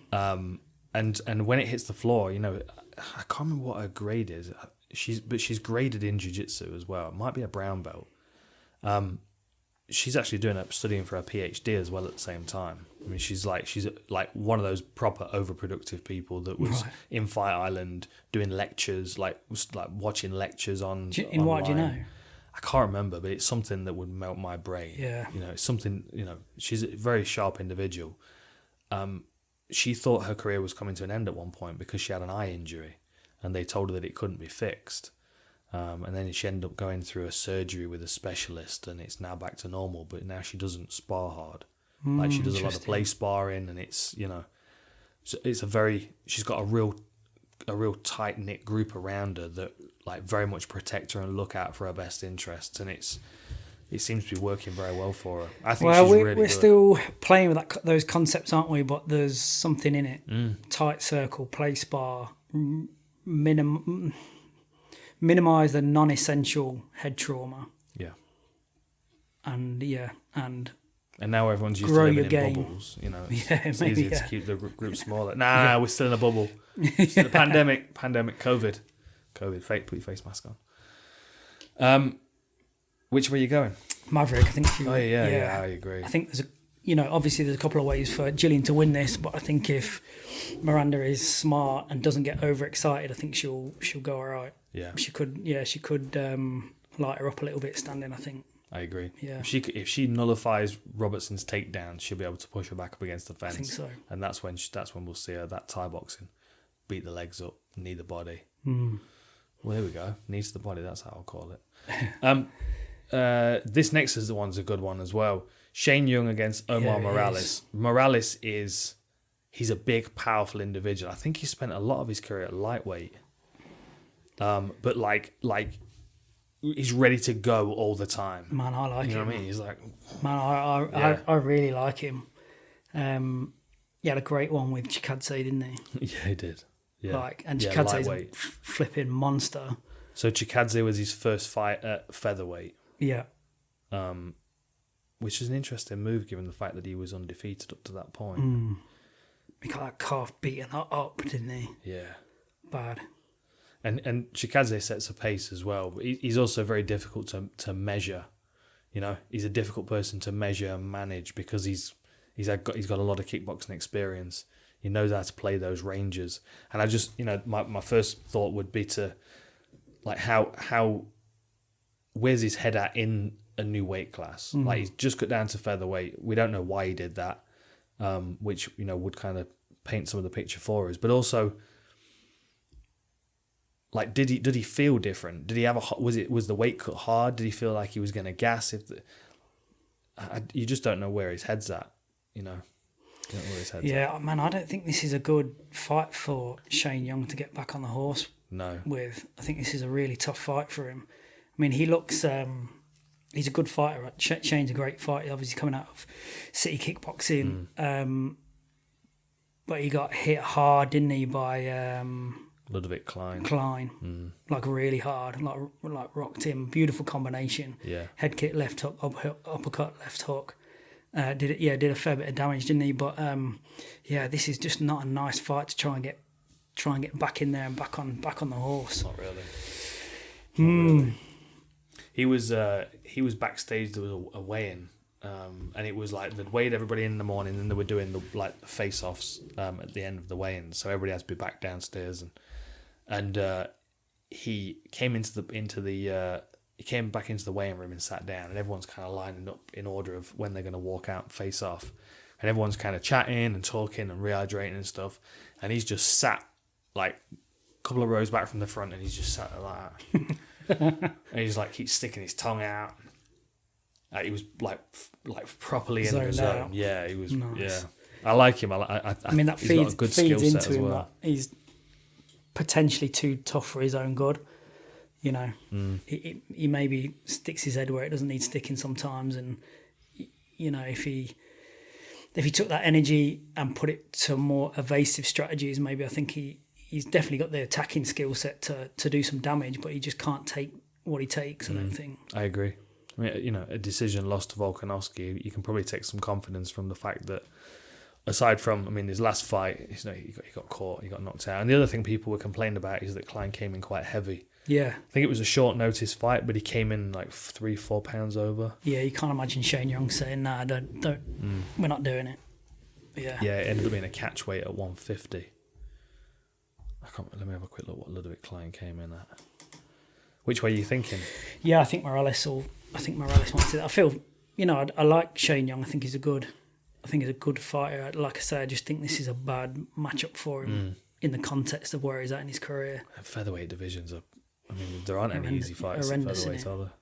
when it hits the floor, I can't remember what her grade is. She's graded in jiu-jitsu as well. It might be a brown belt. She's actually studying for her PhD as well at the same time. I mean, she's like one of those proper overproductive people that was in Fight Island doing lectures, was watching lectures on. In what do you know? I can't remember, but it's something that would melt my brain. Yeah, it's something. She's a very sharp individual. She thought her career was coming to an end at one point because she had an eye injury, and they told her that it couldn't be fixed. And then she ended up going through a surgery with a specialist, and it's now back to normal. But now she doesn't spar hard. She does a lot of play sparring, and it's she's got a real tight knit group around her that very much protect her and look out for her best interests, and it seems to be working very well for her. I think she's really good. We're still playing with those concepts, aren't we? But there's something in it. Tight circle, play spar, minimize the non-essential head trauma. Yeah. And now everyone's used to living in bubbles. It's easier to keep the group smaller. We're still in a bubble. It's the pandemic, COVID. Put your face mask on. Which way are you going? Maverick, I think. I agree. I think there's obviously there's a couple of ways for Gillian to win this, but I think if Miranda is smart and doesn't get overexcited, I think she'll go all right. Yeah. She could light her up a little bit standing, I think. I agree. Yeah. If she nullifies Robertson's takedown, she'll be able to push her back up against the fence. I think so. And that's when we'll see her, that Thai boxing. Beat the legs up, knee the body. Well, there we go. Knee to the body, that's how I'll call it. This next is the one's a good one as well. Shane Young against Omar Yeah, Morales. Morales he's a big, powerful individual. I think he spent a lot of his career at lightweight. But like he's ready to go all the time. Man, I like him. You know what I mean? He's like, man, I really like him. He had a great one with Chikadze, didn't he? yeah, he did. Yeah, and Chikadze's a flipping monster. So Chikadze was his first fight at featherweight. Yeah. Which is an interesting move given the fact that he was undefeated up to that point. He got that calf beaten up, didn't he? Yeah. Bad. And Chikadze sets a pace as well, but he's also very difficult to measure. You know, he's a difficult person to measure and manage because he's got a lot of kickboxing experience. He knows how to play those ranges. And I just, my first thought would be to, like, how where's his head at in a new weight class? Like, he's just got down to featherweight. We don't know why he did that, which, would kind of paint some of the picture for us. But also, like, did he feel different? Did he have was the weight cut hard? Did he feel like he was going to gas? You just don't know where his head's at, You don't know where his head's at. Man, I don't think this is a good fight for Shane Young to get back on the horse. No. I think this is a really tough fight for him. I mean, he looks. He's a good fighter. Right? Shane's a great fighter. Obviously, coming out of city kickboxing. But he got hit hard, didn't he, by Ludwig Klein. Like really hard, like rocked him. Beautiful combination. Yeah. Head kick, left hook, uppercut, left hook. Did a fair bit of damage, didn't he? But this is just not a nice fight to try and get back in there and back on the horse. Not really. Not really. He was backstage. There was a weigh-in, and it was like they'd weighed everybody in the morning, and they were doing the face-offs at the end of the weigh-in. So everybody has to be back downstairs, and he came he came back into the weigh-in room and sat down, and everyone's kind of lining up in order of when they're going to walk out and face off, and everyone's kind of chatting and talking and rehydrating and stuff, and he's just sat like a couple of rows back from the front, and he's just sat there like that. And he's like keeps sticking his tongue out. He was like properly in the zone. Out. Yeah, he was. Nice. Yeah, I like him. I mean, that feeds, got a good feeds skill set into as him. well. That he's potentially too tough for his own good. He maybe sticks his head where it doesn't need sticking sometimes, and if he took that energy and put it to more evasive strategies, maybe I think he's definitely got the attacking skill set to do some damage, but he just can't take what he takes. I don't think. I agree. I mean, a decision lost to Volkanovski, you can probably take some confidence from the fact that, aside from, his last fight, he got caught, he got knocked out. And the other thing people were complaining about is that Klein came in quite heavy. Yeah. I think it was a short notice fight, but he came in like 3-4 pounds over. Yeah, you can't imagine Shane Young saying, "Nah, don't, we're not doing it." Yeah. Yeah, it ended up being a catch weight at 150. Let me have a quick look what Ludwig Klein came in at. Which way are you thinking? Yeah, I think Morales wants it. I feel, I like Shane Young. I think he's a good fighter. Like I say, I just think this is a bad matchup for him in the context of where he's at in his career. Featherweight divisions are, there aren't any easy fights in featherweights, are there?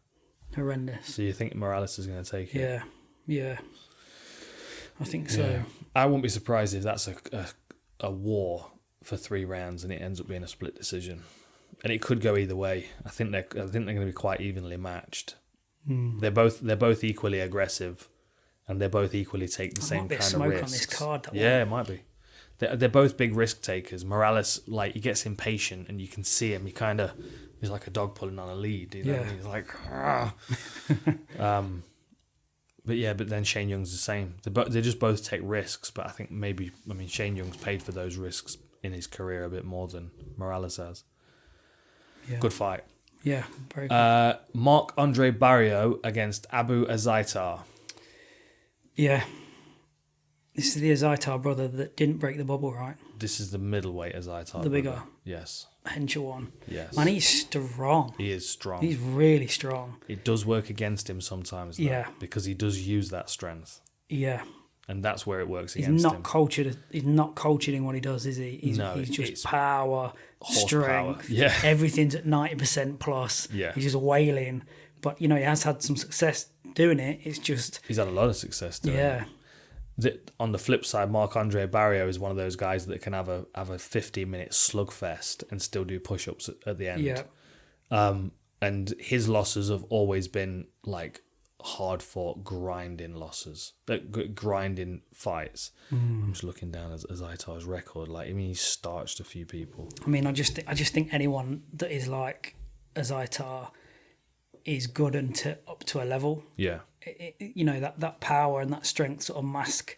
Horrendous. So you think Morales is going to take it? Yeah. I think so. Yeah. I wouldn't be surprised if that's a war for 3 rounds and it ends up being a split decision. And it could go either way. I think they're going to be quite evenly matched. They're both equally aggressive, and they both equally take the same kind of risks. Might be a smoke on this card. Yeah, it might be. They're both big risk takers. Morales, he gets impatient, and you can see him. He's like a dog pulling on a lead. Yeah. He's like, but then Shane Young's the same. They just both take risks, but I think Shane Young's paid for those risks in his career a bit more than Morales has. Yeah. Good fight. Yeah, very good. Marc-Andre Barriault against Abu Azaitar. Yeah. This is the Azaitar brother that didn't break the bubble, right? This is the middleweight Azaitar. The bigger. Brother. Yes. Henshaw one. Yes. Man, he's strong. He is strong. He's really strong. It does work against him sometimes, though, yeah. because he does use that strength. Yeah. And that's where it works he's against not him. Cultured. He's not cultured in what he does, is he? He's just power, strength. Yeah. Everything's at 90% plus. Yeah. He's just wailing. But, he has had some success doing it. It's just he's had a lot of success doing it. On the flip side, Marc-Andre Barriault is one of those guys that can have a 15-minute slugfest and still do push-ups at the end. Yeah. And his losses have always been like hard-fought, grinding losses, grinding fights. I'm just looking down at Azaitar's record. Like, I mean, he's starched a few people. I mean, I just think anyone that is like Azaitar is good up to a level. Yeah. You know, that power and that strength sort of mask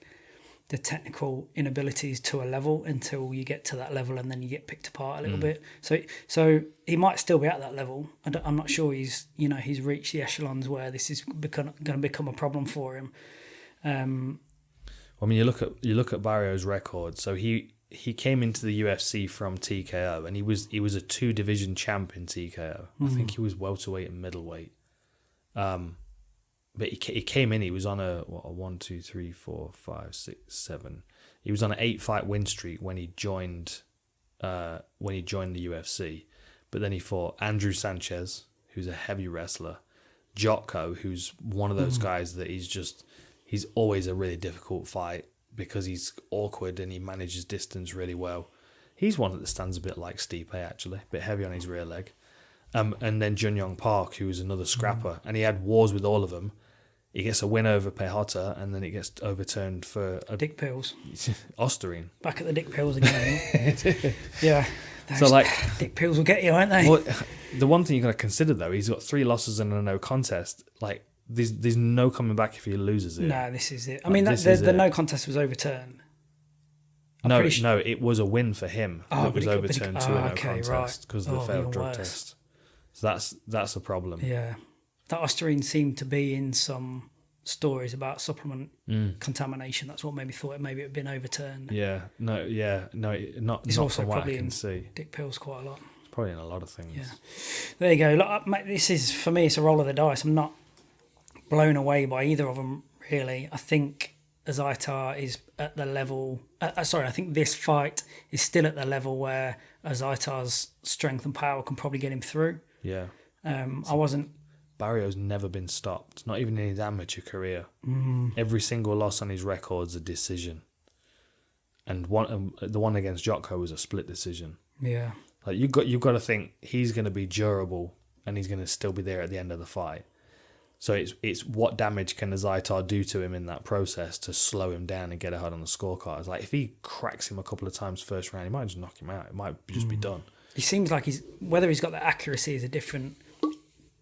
the technical inabilities to a level until you get to that level, and then you get picked apart a little bit. So he might still be at that level. I'm not sure he's reached the echelons where this is going to become a problem for him. I mean, you look at Barriault's record. So he came into the UFC from TKO, and he was a 2-division champ in TKO. I think he was welterweight and middleweight. But he came in. He was on a 1, 2, 3, 4, 5, 6, 7. He was on an 8-fight win streak when he joined the UFC. But then he fought Andrew Sanchez, who's a heavy wrestler, Jotko, who's one of those guys that he's always a really difficult fight because he's awkward and he manages distance really well. He's one that stands a bit like Stipe, actually, a bit heavy on his rear leg. And then Jun-Yong Park, who was another scrapper, and he had wars with all of them. He gets a win over Pejotta, and then it gets overturned for Dick pills. Osterine. Back at the dick pills again. Yeah. So like, dick pills will get you, won't they? Well, the one thing you got to consider though, he's got 3 losses and a no contest. Like, there's no coming back if he loses it. No, this is it. I mean, the no contest was overturned. No, it was a win for him. It was overturned to a no contest because of the failed drug test. So that's a problem. Yeah. That Osterine seemed to be in some stories about supplement contamination. That's what made me thought maybe it had been overturned. Not It's not also from what probably I can in see. Dick pills quite a lot. It's probably in a lot of things. Yeah. There you go. Look, mate, this is, for me, it's a roll of the dice. I'm not blown away by either of them, really. I think Azaitar is at the level... I think this fight is still at the level where Azaitar's strength and power can probably get him through. Yeah. I wasn't... Barriault's never been stopped, not even in his amateur career. Every single loss on his record's a decision. And the one against Jotko was a split decision. Yeah. Like you've got to think he's going to be durable and he's going to still be there at the end of the fight. So it's what damage can Azaitar do to him in that process to slow him down and get ahead on the scorecards. Like if he cracks him a couple of times first round, he might just knock him out. It might just be done. He seems like whether he's got the accuracy is a different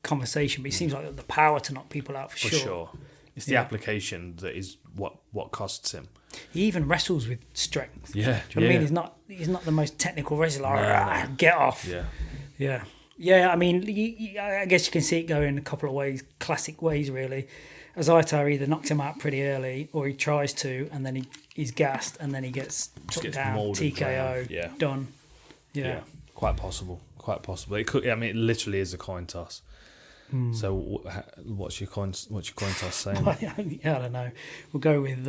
conversation, but he seems like the power to knock people out for sure. It's the application that is what costs him. He even wrestles with strength. Yeah. Do you know what I mean? He's not the most technical wrestler. No. Get off. Yeah. I mean, I guess you can see it going in a couple of ways, classic ways, really. Azaitar either knocks him out pretty early, or he tries to, and then he's gassed, and then he gets took down, TKO, done. Yeah. Quite possible. It could. I mean, it literally is a coin toss. So, what's your coin toss saying? I don't know. We'll go with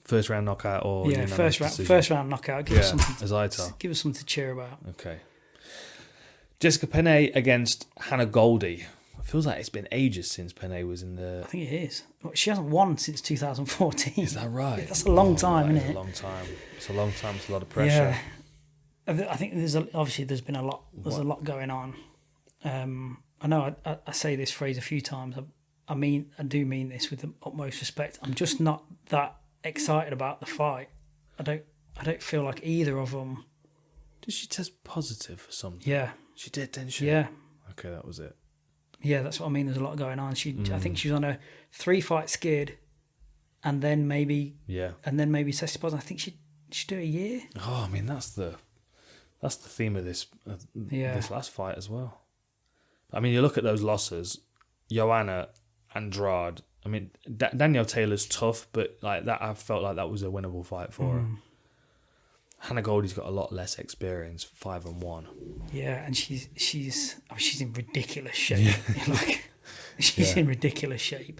first round knockout or first round knockout. Give us something to cheer about. Okay. Jessica Penne against Hannah Goldy. It feels like it's been ages since Penne was in the... I think it is. She hasn't won since 2014. Is that right? That's a long time, isn't it? It's a long time. It's a long time. It's a lot of pressure. Yeah. I think there's been a lot. There's a lot going on. I know I say this phrase a few times. I do mean this with the utmost respect. I'm just not that excited about the fight. I don't feel like either of them. Did she test positive for something? Yeah. She did, didn't she? Yeah. Okay, that was it. Yeah, that's what I mean. There's a lot going on. I think she was on a 3-fight skid, and then maybe tested positive. I think she do a year. Oh, I mean that's the theme of this last fight as well. I mean, you look at those losses, Joanna, Andrade. I mean, Danielle Taylor's tough, but like that, I felt like that was a winnable fight for her. Hannah Goldy's got a lot less experience, 5-1. Yeah, and she's in ridiculous shape. Yeah. She's in ridiculous shape.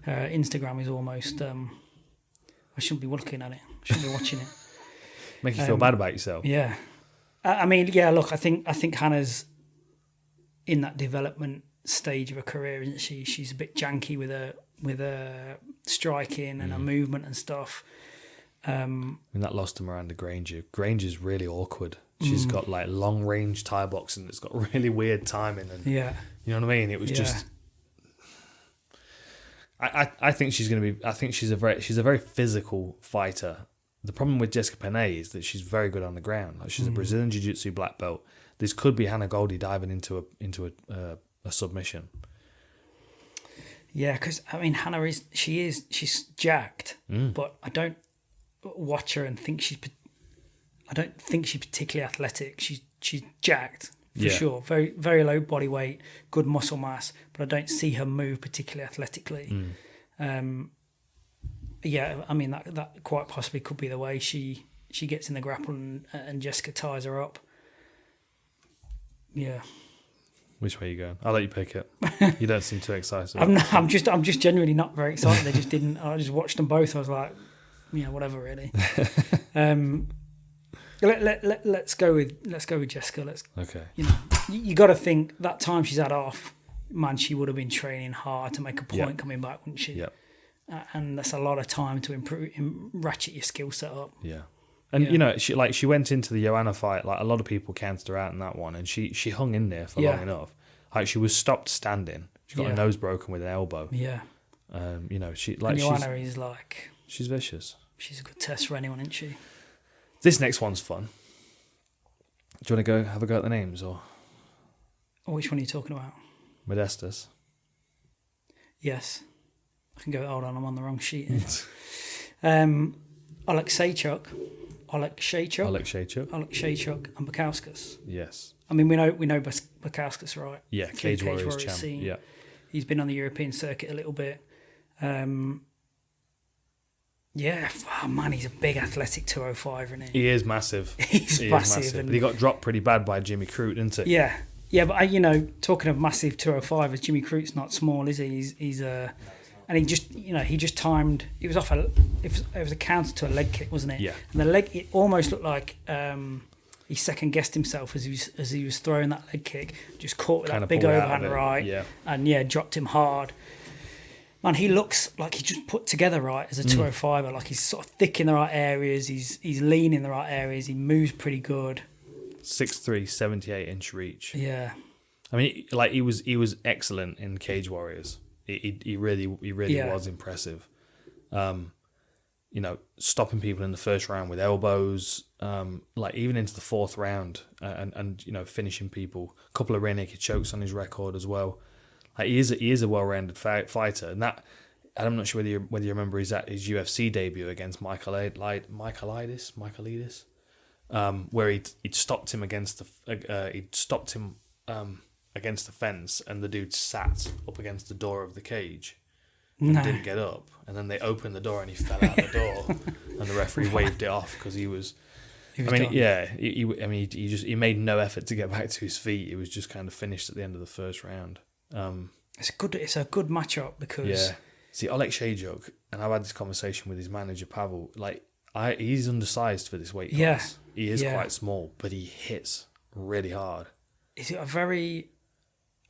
Her Instagram is almost. I shouldn't be looking at it. I shouldn't be watching it. Make you feel bad about yourself. Yeah, I mean, yeah. Look, I think Hannah's in that development stage of her career, isn't she? She's a bit janky with her striking and her movement and stuff. I mean, that lost to Miranda Granger. Granger's really awkward. She's got like long range Thai boxing that's got really weird timing, and you know what I mean. It was just. I think she's going to be. I think she's a very physical fighter. The problem with Jessica Penne is that she's very good on the ground. Like, she's a Brazilian Jiu-Jitsu black belt. This could be Hannah Goldy diving into a submission. Yeah, because I mean Hannah she's jacked, but I don't watch her and think I don't think she's particularly athletic. She's jacked for sure. Very very low body weight, good muscle mass, but I don't see her move particularly athletically. Yeah, I mean that quite possibly could be the way she gets in the grapple and Jessica ties her up. Yeah. Which way are you going? I'll let you pick it. You don't seem too excited. I'm just genuinely not very excited. They just didn't. I just watched them both. I was like, whatever, really. Let's go with Jessica. Okay. You got to think that time she's had off, man. She would have been training hard to make a point coming back, wouldn't she? Yep. And that's a lot of time to improve, ratchet your skill set up. Yeah. And she went into the Joanna fight, like a lot of people counted her out in that one, and she hung in there for long enough. Like, she was stopped standing. She got her nose broken with an elbow. Yeah. She like, and Joanna is like, she's vicious. She's a good test for anyone, isn't she? This next one's fun. Do you want to go have a go at the names, or which one are you talking about? Modestas. Yes. I can go. Hold on, I'm on the wrong sheet here. Alexeychuk, and Bakauskas. Yes. I mean, we know Bakauskas, right? Yeah, Cage Warriors champ. Scene. Yeah. He's been on the European circuit a little bit. He's a big athletic 205, isn't he? He is massive. He's massive. But he got dropped pretty bad by Jimmy Crute, didn't he? Yeah. Yeah, but talking of massive 205, as Jimmy Crute's not small, is he? He's and he just timed. It was off it was a counter to a leg kick, wasn't it? Yeah. And the leg, it almost looked like he second guessed himself as he was throwing that leg kick. Just caught with that big overhand right, and dropped him hard. Man, he looks like he's just put together right as a 205er. Like, he's sort of thick in the right areas. He's lean in the right areas. He moves pretty good. 6'3", 78-inch reach. Yeah. I mean, like, he was excellent in Cage Warriors. He really was impressive. Stopping people in the first round with elbows, like even into the fourth round, and finishing people. A couple of rear naked chokes on his record as well. Like, he is a well-rounded fighter, and that, I'm not sure whether you remember his UFC debut against Michaelidis, where he'd stopped him against against the fence, and the dude sat up against the door of the cage and didn't get up, and then they opened the door and he fell out the door, and the referee waved it off because he was done. He made no effort to get back to his feet. He was just kind of finished at the end of the first round. It's a good matchup because see, Alexeychuk, and I've had this conversation with his manager Pavel. Like, he's undersized for this weight class. He is quite small, but he hits really hard. Is it a very?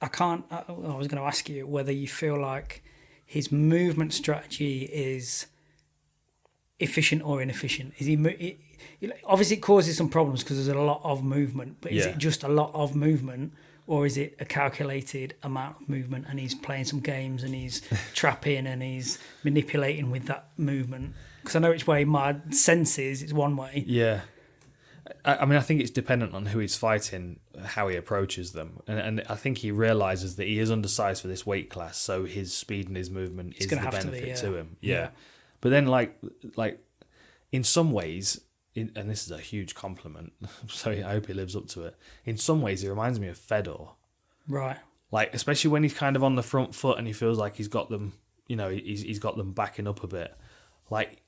I was going to ask you whether you feel like his movement strategy is efficient or inefficient. Is he? Obviously, it causes some problems because there's a lot of movement. But is it just a lot of movement, or is it a calculated amount of movement, and he's playing some games and he's trapping and he's manipulating with that movement? Because I know which way my sense is. It's one way. Yeah. I mean, I think it's dependent on who he's fighting, how he approaches them. And I think he realises that he is undersized for this weight class, so his speed and his movement is the benefit to him. Yeah. But then, like in some ways, and this is a huge compliment, so I hope he lives up to it. In some ways, he reminds me of Fedor. Right. Like, especially when he's kind of on the front foot and he feels like he's got them, he's got them backing up a bit. Like,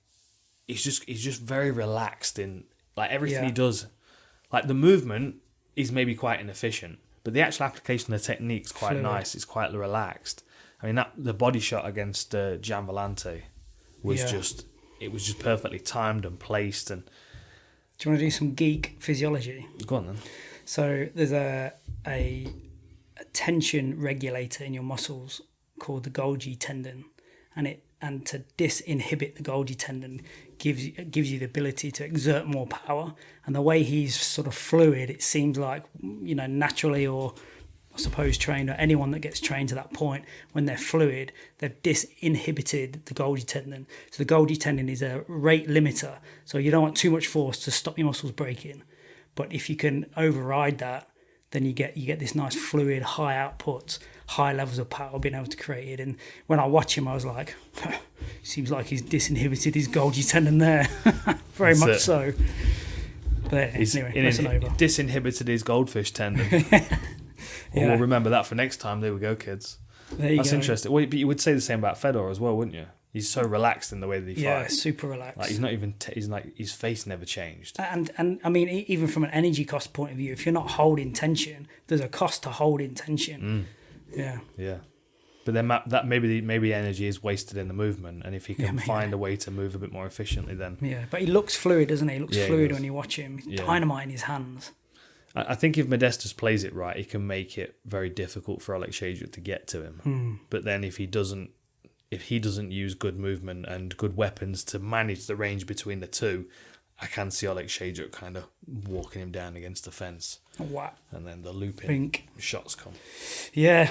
he's just very relaxed in... Like, everything he does, like, the movement is maybe quite inefficient, but the actual application of the technique is quite nice. It's quite relaxed. I mean, the body shot against Gian Vellante was just perfectly timed and placed. And do you want to do some geek physiology? Go on then. So there's a tension regulator in your muscles called the Golgi tendon, and to disinhibit the Golgi tendon gives you the ability to exert more power. And the way he's sort of fluid, it seems like, you know, naturally, or I suppose trained, or anyone that gets trained to that point, when they're fluid, they've disinhibited the Golgi tendon. So the Golgi tendon is a rate limiter, so you don't want too much force to stop your muscles breaking. But if you can override that, then you get this nice fluid, high outputs, high levels of power being able to create it. And when I watch him, I was like, seems like he's disinhibited his Golgi tendon there. Very much so. But anyway, lesson over. Disinhibited his goldfish tendon. Well, we'll remember that for next time. There we go, kids. That's interesting. Well, but you would say the same about Fedor as well, wouldn't you? He's so relaxed in the way that he fights. Yeah, super relaxed. Like he's not even. He's like his face never changed. And I mean, even from an energy cost point of view, if you're not holding tension, there's a cost to holding tension. Yeah. Yeah. But then that maybe energy is wasted in the movement, and if he can find a way to move a bit more efficiently, then But he looks fluid, doesn't he? He looks fluid when you watch him. Dynamite in his hands. I think if Modestas plays it right, he can make it very difficult for Alex Shadrick to get to him. But then if he doesn't use good movement and good weapons to manage the range between the two, I can see Alex Shadrick kind of walking him down against the fence. Wow. And then the looping shots come. Yeah.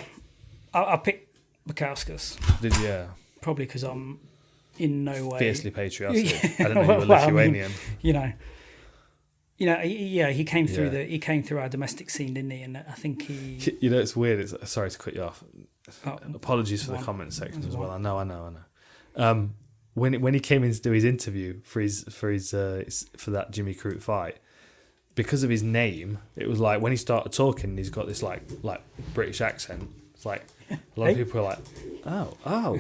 I picked Bukauskas. Did you? Probably because I'm in no way... Fiercely patriotic. I don't know you were Lithuanian. I mean, he came through our domestic scene, didn't he? And I think he... You know, it's weird. Sorry to cut you off. Apologies for the comment section as well. I know. When he came in to do his interview for that Jimmy Crute fight, because of his name, it was like when he started talking, he's got this like British accent. It's like a lot of people are like, oh,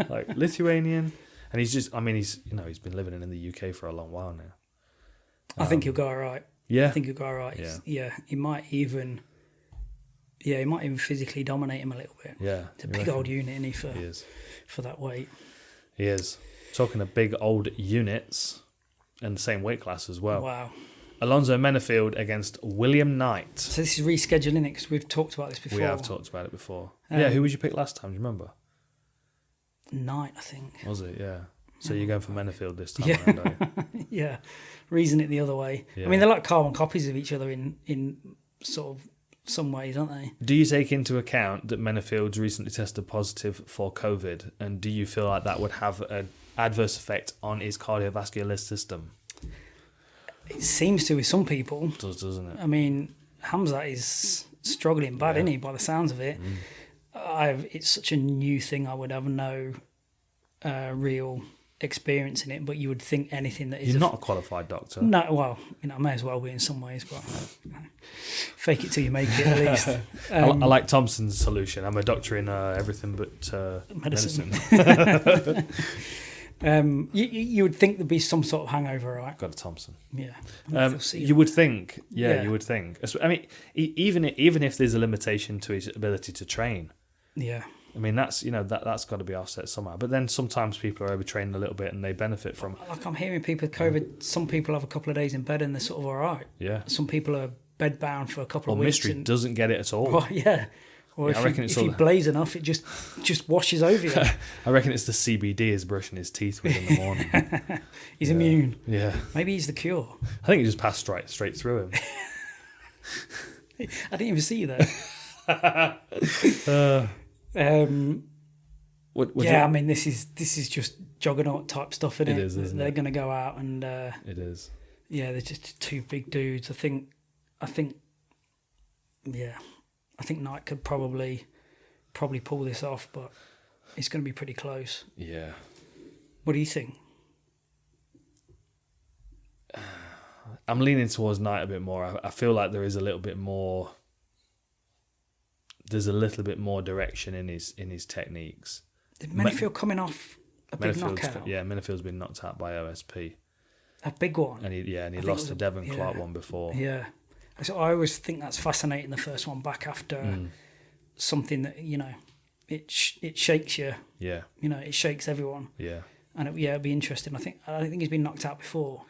like Lithuanian, and he's just. I mean, he's been living in the UK for a long while now. I think he'll go all right. Yeah, I think he'll go all right. Yeah, he might even physically dominate him a little bit. Yeah, it's a big old unit, isn't he, for that weight. He is. Talking of big old units, and the same weight class as well. Wow. Alonzo Menafield against William Knight. So this is rescheduling it because we've talked about this before. We have talked about it before. Who would you pick last time? Do you remember? Knight, I think. Was it? Yeah. So you're going for Menafield this time around, are you? Yeah. Reason it the other way. Yeah. I mean, they're like carbon copies of each other in sort of some ways, aren't they? Do you take into account that Menafield's recently tested positive for COVID, and do you feel like that would have an adverse effect on his cardiovascular system? It seems to with some people. It does, doesn't it? I mean, Hamzat is struggling bad, isn't he, by the sounds of it? It's such a new thing, I would have no real experience in it, but you would think anything that is... You're not a qualified doctor. No, well, I may as well be in some ways, but fake it till you make it, at least. I like Thompson's solution. I'm a doctor in everything but medicine. You would think there'd be some sort of hangover, right? Got a Thompson. Yeah. You would think. Yeah, you would think. I mean, even if there's a limitation to his ability to train. Yeah. I mean, that's that's got to be offset somehow. But then sometimes people are overtraining a little bit and they benefit from. Like I'm hearing people with COVID. Some people have a couple of days in bed and they're sort of all right. Yeah. Some people are bed bound for a couple of weeks. Mystery doesn't get it at all. Well, yeah. Or if you blaze enough, it just washes over you. I reckon it's the CBD he's brushing his teeth with in the morning. He's immune. Yeah. Maybe he's the cure. I think he just passed straight through him. I didn't even see you there. I mean, this is just juggernaut type stuff, isn't it? It is, isn't it? They're going to go out and... it is. Yeah, they're just two big dudes. I think Knight could probably pull this off, but it's going to be pretty close. Yeah. What do you think? I'm leaning towards Knight a bit more. I feel like there is a little bit more... There's a little bit more direction in his techniques. Did Menafield coming off a big knockout? Yeah, Menafield's been knocked out by OSP. A big one? And he lost to Devon Clark one before. Yeah. So I always think that's fascinating, the first one back after something that, it shakes you. Yeah. It shakes everyone. Yeah. And it'd be interesting. I think he's been knocked out before.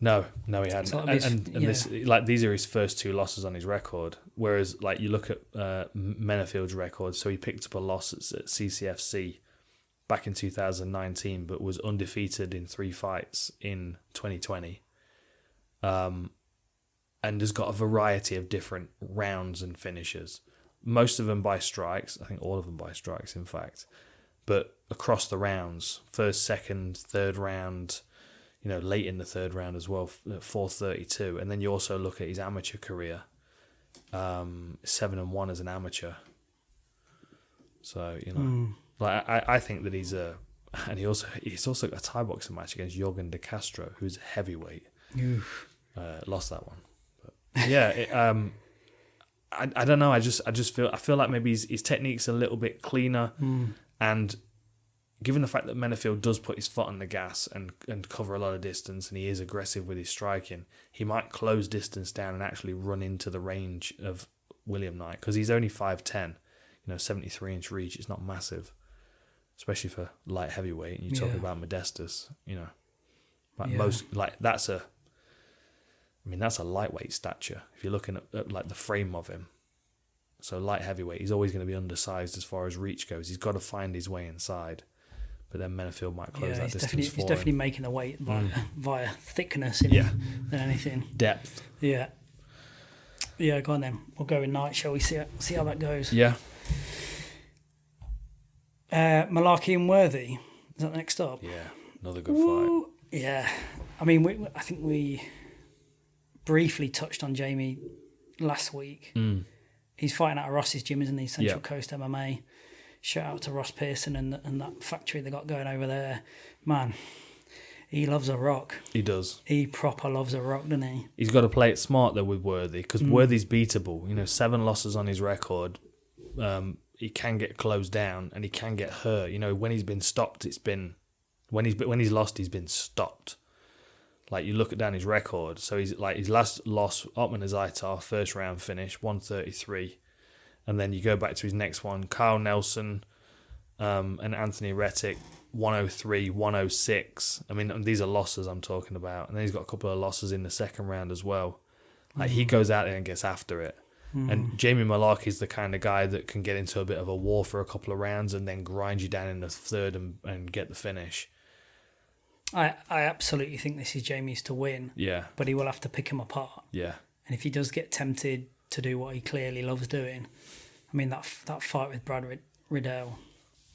No, he hadn't. So This, like, these are his first 2 losses on his record. Whereas, like, you look at Menifield's record, so he picked up a loss at CCFC back in 2019, but was undefeated in 3 fights in 2020. And has got a variety of different rounds and finishes. Most of them by strikes. I think all of them by strikes, in fact. But across the rounds, first, second, third round, late in the third round as well, 432. And then you also look at his amateur career, 7-1 as an amateur. So, like, I think that he's also got a Thai boxing match against Jorgen De Castro, who's a heavyweight. Lost that one. But yeah, I don't know. I feel like maybe his technique's a little bit cleaner, and given the fact that Menifield does put his foot on the gas and cover a lot of distance, and he is aggressive with his striking, he might close distance down and actually run into the range of William Knight, because he's only 5'10", 73-inch reach. It's not massive, especially for light heavyweight. And you talk about Modestus, that's a lightweight stature if you're looking at like the frame of him. So light heavyweight, he's always going to be undersized as far as reach goes. He's got to find his way inside. But then Menifield might close that distance for him. He's definitely making the weight via thickness than anything. Depth. Yeah. Yeah, go on then. We'll go with Knight, shall we? See how that goes. Yeah. Malarkey and Worthy. Is that next up? Yeah, another good fight. Yeah. I mean, I think we briefly touched on Jamie last week. He's fighting out of Ross's gym, isn't he? Central Coast MMA. Shout out to Ross Pearson and that factory they got going over there. Man, he loves a rock. He does. He proper loves a rock, doesn't he? He's got to play it smart, though, with Worthy, because Worthy's beatable. 7 losses on his record. He can get closed down and he can get hurt. When he's been stopped, when he's lost, he's been stopped. Like, you look down his record. So he's like, his last loss, Otman Azaitar, first round finish, 133. And then you go back to his next one, Kyle Nelson and Anthony Rettick, 103, 106. I mean, these are losses I'm talking about. And then he's got a couple of losses in the second round as well. Like, he goes out there and gets after it. And Jamie Malarkey's the kind of guy that can get into a bit of a war for a couple of rounds and then grind you down in the third and get the finish. I absolutely think this is Jamie's to win. Yeah. But he will have to pick him apart. Yeah. And if he does get tempted to do what he clearly loves doing, I mean, that fight with Brad Riddell,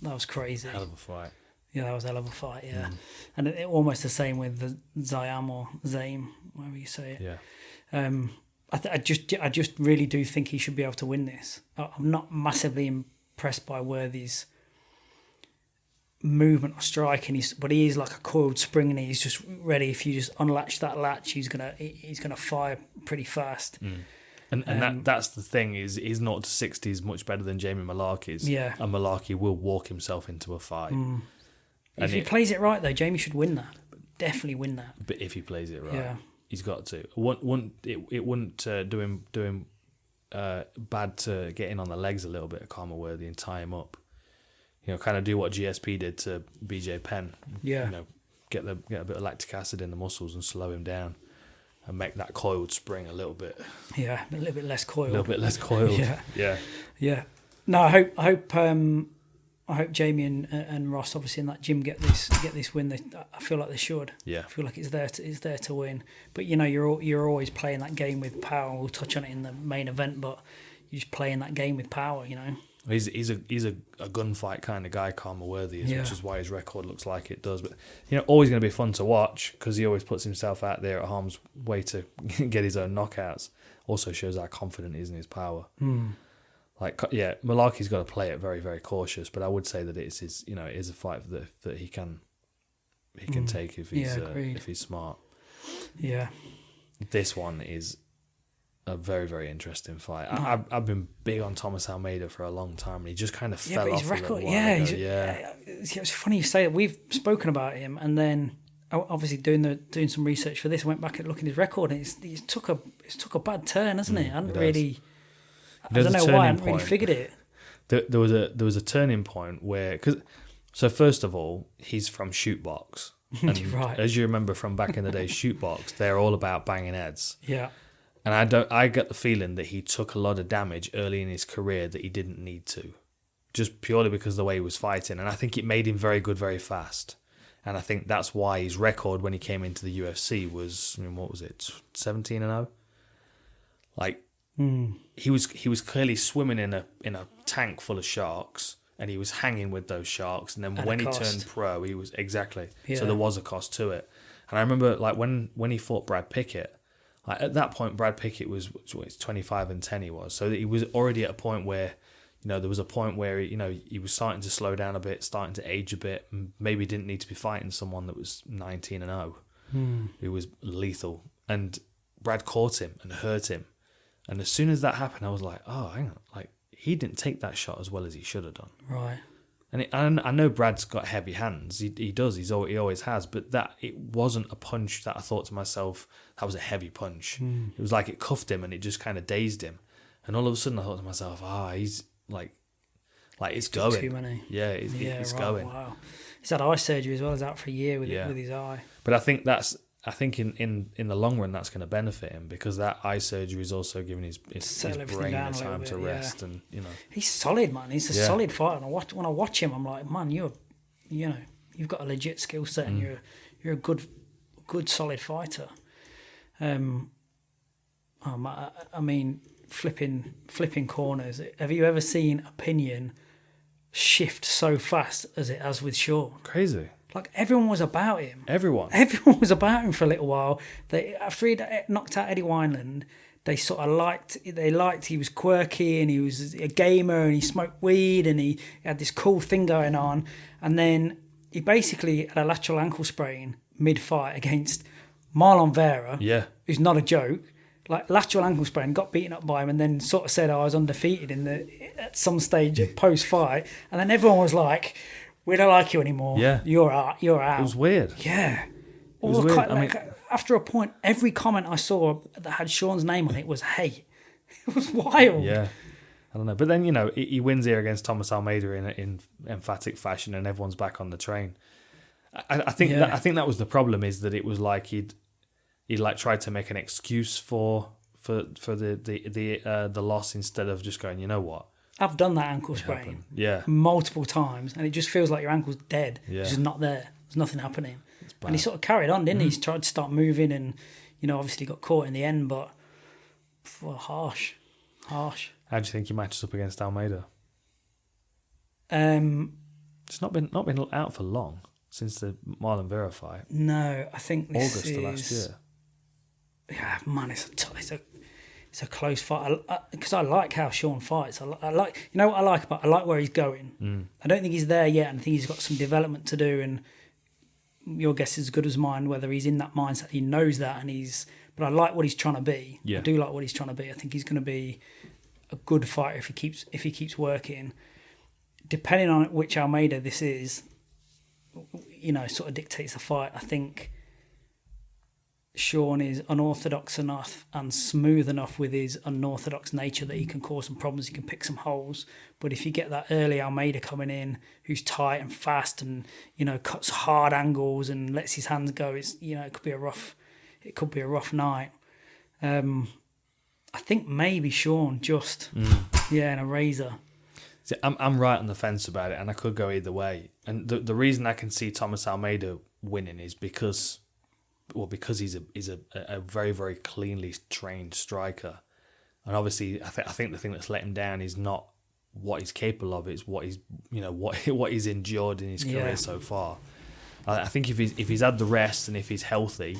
that was crazy. Hell of a fight. Yeah, that was a hell of a fight, yeah. And it almost the same with the Zayam or Zaim, whatever you say it. Yeah. I just really do think he should be able to win this. I'm not massively impressed by Worthy's movement or striking, but he is like a coiled spring, and he's just ready. If you just unlatch that latch, he's gonna fire pretty fast. And that's the thing, is his 0 to 60 is much better than Jamie Malarkey's. Yeah. And Malarkey will walk himself into a fight. If he plays it right, though, Jamie should win that. Definitely win that. But if he plays it right, yeah. He's got to. It wouldn't do him bad to get in on the legs a little bit of Karma Worthy and tie him up. Kind of do what GSP did to BJ Penn. Yeah. Get a bit of lactic acid in the muscles and slow him down, and make that coiled spring a little bit. Yeah, a little bit less coiled. A little bit less coiled. Yeah. No, I hope Jamie and Ross, obviously in that gym, get this win. I feel like they should. Yeah. I feel like it's there to win. But you're always playing that game with power. We'll touch on it in the main event, but you're just playing that game with power. He's a gunfight kind of guy, Karma Worthy, which is why his record looks like it does. But always going to be fun to watch, because he always puts himself out there at harm's way to get his own knockouts. Also shows how confident he is in his power. Malarkey's got to play it very, very cautious, but I would say that it is a fight that he can take if he's smart. Yeah. This one is a very, very interesting fight. I've been big on Thomas Almeida for a long time, and he just kind of fell off. His record, it's funny you say that. We've spoken about him, and then obviously doing some research for this, I went back and looked at his record, and it's took a bad turn, hasn't it? I don't know why I hadn't really figured it. There was a turning point where, so first of all, he's from Shootbox, And Right. as you remember from back in the day, shoot box, they're all about banging heads. Yeah. And I get the feeling that he took a lot of damage early in his career that he didn't need to, just purely because of the way he was fighting. And I think it made him very good very fast. And I think that's why his record when he came into the UFC was, what was it, 17-0? Like, he was clearly swimming in a tank full of sharks, and he was hanging with those sharks. And then when he turned pro, he was exactly. Yeah. So there was a cost to it. And I remember, like, when he fought Brad Pickett, like, at that point, Brad Pickett was 25-10. He was, so he was already at a point where, there was a point where he was starting to slow down a bit, starting to age a bit, and maybe didn't need to be fighting someone that was 19-0, who was lethal. And Brad caught him and hurt him. And as soon as that happened, I was like, oh, hang on, like, he didn't take that shot as well as he should have done. Right. And I know Brad's got heavy hands. He does. He always has. But it wasn't a punch that I thought to myself, that was a heavy punch. It was like it cuffed him and it just kind of dazed him. And all of a sudden I thought to myself, he's like it's going. Too many. Yeah, it's right, going. Wow. He's had eye surgery as well. He's out for a year with his eye. But I think in the long run that's going to benefit him, because that eye surgery is also giving his brain a time to rest. And he's solid, man. He's a solid fighter. And when I watch him, I'm like, man, you've got a legit skill set, and you're a good solid fighter. I mean, flipping corners. Have you ever seen opinion shift so fast as it has with Sean? Crazy. Like, everyone was about him. Everyone was about him for a little while. After he knocked out Eddie Wineland, they sort of liked he was quirky and he was a gamer and he smoked weed and he had this cool thing going on. And then he basically had a lateral ankle sprain mid-fight against Marlon Vera, who's not a joke. Like, lateral ankle sprain, got beaten up by him, and then sort of said, I was undefeated at some stage post-fight. And then everyone was like, we don't like you anymore. Yeah. You're out. It was weird. Yeah. It was weird. After a point, every comment I saw that had Sean's name on it was, hey. It was wild. Yeah. I don't know. But then, he wins here against Thomas Almeida in emphatic fashion, and everyone's back on the train. I think that was the problem, is that it was like he'd like tried to make an excuse for the loss, instead of just going, you know what? I've done that ankle sprain multiple times, and it just feels like your ankle's dead. Yeah. It's just not there. There's nothing happening. And he sort of carried on, didn't he? He tried to start moving and, obviously got caught in the end, but harsh. How do you think he matches up against Almeida? It's not been out for long since the Marlon Vera fight. No, I think this August of last year. Yeah, man, it's a close fight, because I like how Sean fights. I like, what I like about, I like where he's going. I don't think he's there yet, and I think he's got some development to do, and your guess is as good as mine whether he's in that mindset. He knows that, but I like what he's trying to be. I do like what he's trying to be. I think he's going to be a good fighter if he keeps working. Depending on which Almeida this is, sort of dictates the fight. I think Sean is unorthodox enough and smooth enough with his unorthodox nature that he can cause some problems, he can pick some holes. But if you get that early Almeida coming in, who's tight and fast and, cuts hard angles and lets his hands go, it's, it could be a rough night. I think maybe Sean just, in a razor. See, I'm right on the fence about it, and I could go either way. And the reason I can see Thomas Almeida winning is because he's a very, very cleanly trained striker, and obviously I think the thing that's let him down is not what he's capable of; it's what he's what he's endured in his career so far. I think if he's had the rest and if he's healthy,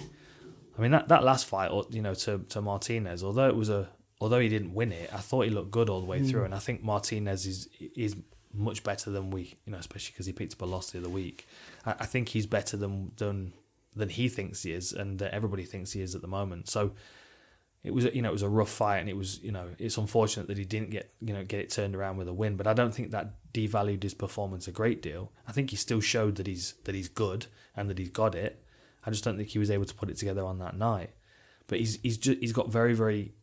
I mean that last fight, to Martinez, although he didn't win it, I thought he looked good all the way through, and I think Martinez is much better than especially because he picked up a loss the other week. I think he's better than he thinks he is, and that everybody thinks he is at the moment. So it was a rough fight, and it was it's unfortunate that he didn't get it turned around with a win. But I don't think that devalued his performance a great deal. I think he still showed that he's good and that he's got it. I just don't think he was able to put it together on that night. But he's got very, very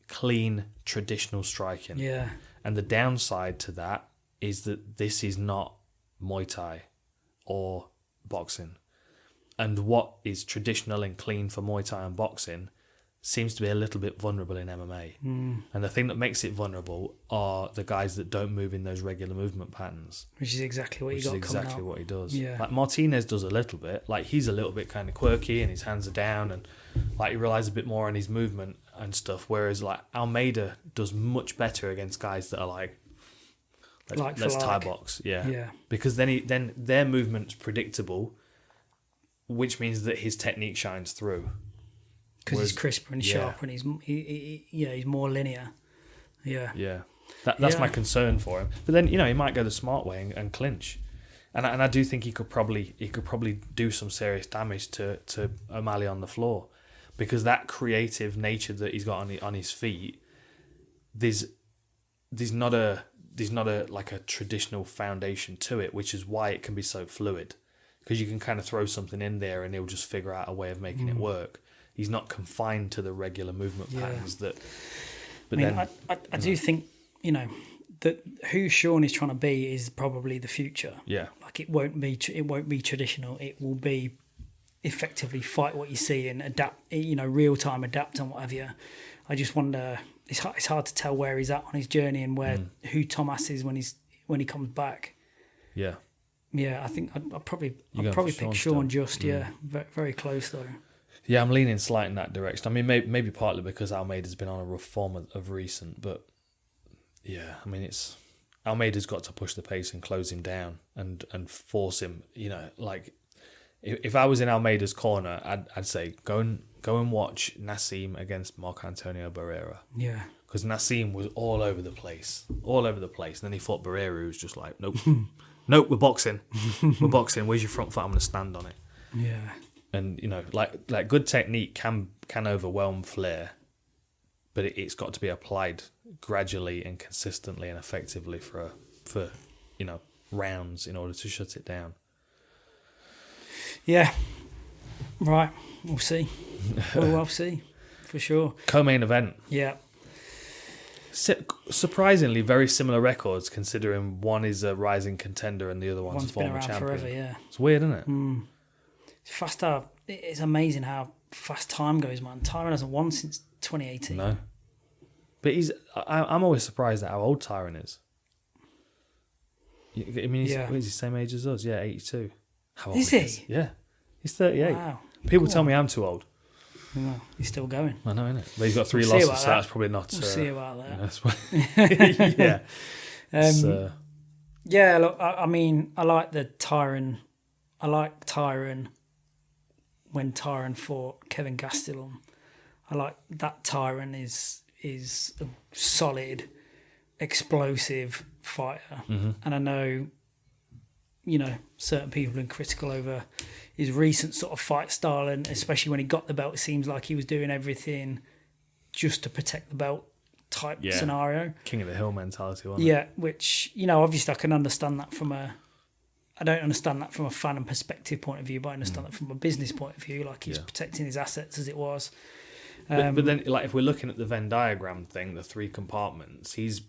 clean traditional striking. Yeah. And the downside to that is that this is not Muay Thai or boxing. and what is traditional and clean for Muay Thai and boxing seems to be a little bit vulnerable in MMA. And the thing that makes it vulnerable are the guys that don't move in those regular movement patterns. Which is exactly what what he does. Yeah. Like Martinez does a little bit. Like he's a little bit kind of quirky and his hands are down and like he relies a bit more on his movement and stuff. Whereas like Almeida does much better against guys that are like let's Thai box. Yeah. Because then their movement's predictable, which means that his technique shines through. Because he's crisper and sharper, and he's more linear. Yeah. That's my concern for him. But then he might go the smart way and clinch, and I do think he could probably do some serious damage to O'Malley on the floor, because that creative nature that he's got on his feet, there's not a like a traditional foundation to it, which is why it can be so fluid, because you can kind of throw something in there and he'll just figure out a way of making it work. He's not confined to the regular movement patterns that. But I do think that who Sean is trying to be is probably the future. Yeah, like it won't be traditional. It will be effectively fight what you see and adapt. Real time adapt and what have you. I just wonder. It's hard to tell where he's at on his journey and who Thomas is when he comes back. Yeah. Yeah, I think I'd probably pick Sean just. Yeah, very close though. Yeah, I'm leaning slightly in that direction. I mean, maybe partly because Almeida's been on a rough form of recent, but yeah, I mean, Almeida's got to push the pace and close him down and force him. Like if I was in Almeida's corner, I'd say go and watch Nassim against Marco Antonio Barrera. Yeah, because Nassim was all over the place, and then he fought Barrera, who was just like, nope, we're boxing, Where's your front foot? I'm going to stand on it. Yeah. And like good technique can overwhelm flair, but it's got to be applied gradually and consistently and effectively for rounds in order to shut it down. Yeah, right. We'll see. We'll see for sure. Co-main event. Yeah. Surprisingly, very similar records, considering one is a rising contender and the other one's a former champion. Forever, yeah. It's weird, isn't it? Fast. It's amazing how fast time goes, man. Tyron hasn't won since 2018. No, but I'm always surprised at how old Tyron is. I mean, he's the same age as us. Yeah, 82. How old is he? Yeah, he's 38. Wow. People tell me I'm too old. Well, he's still going. I know, innit? But he's got 3 losses, so that's probably not. We'll see about that. Yeah. Yeah. Look, I mean, I like Tyron. I like Tyron. When Tyron fought Kevin Gastelum, I like that Tyron is a solid, explosive fighter, and I know, certain people are critical over his recent sort of fight style, and especially when he got the belt, it seems like he was doing everything just to protect the belt type scenario. King of the hill mentality, wasn't it? Yeah, which obviously I can understand that I don't understand that from a fan and perspective point of view, but I understand that from a business point of view. Like he's protecting his assets as it was. But then, like if we're looking at the Venn diagram thing, the 3 compartments, he's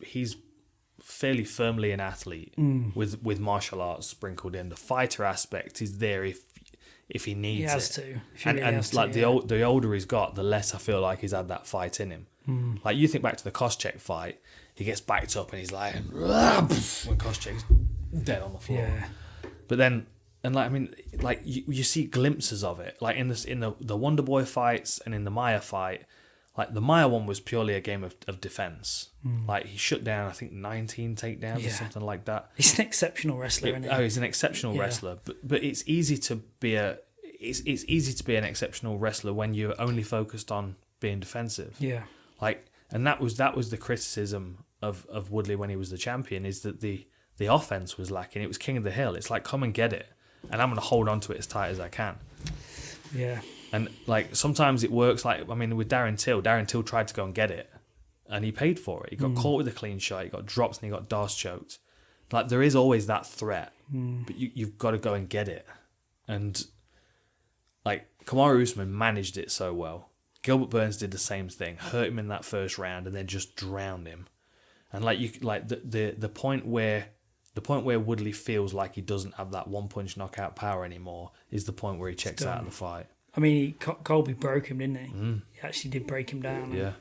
fairly firmly an athlete with martial arts sprinkled in. The fighter aspect is there if he needs it. He has to. The older he's got, the less I feel like he's had that fight in him. Like you think back to the Koscheck fight, he gets backed up and he's like, when Koscheck's dead on the floor. Yeah. But then, you see glimpses of it, like in the Wonder Boy fights and in the Maya fight. Like the Maya one was purely a game of defense. Like he shut down, I think 19 takedowns or something like that. He's an exceptional wrestler, isn't he? He's an exceptional wrestler. But it's easy to be it's easy to be an exceptional wrestler when you're only focused on being defensive. Yeah. And that was the criticism of Woodley when he was the champion, is that the offense was lacking. It was king of the hill. It's like, come and get it, and I'm going to hold on to it as tight as I can. Yeah. And sometimes it works. With Darren Till tried to go and get it, and he paid for it. He got caught with a clean shot. He got dropped and he got Darce choked. There is always that threat, but you've got to go and get it. And Kamaru Usman managed it so well. Gilbert Burns did the same thing, hurt him in that first round, and then just drowned him. And the point where The point where Woodley feels like he doesn't have that one-punch knockout power anymore is the point where he checks out of the fight. I mean, Colby broke him, didn't he? He actually did break him down. Yeah.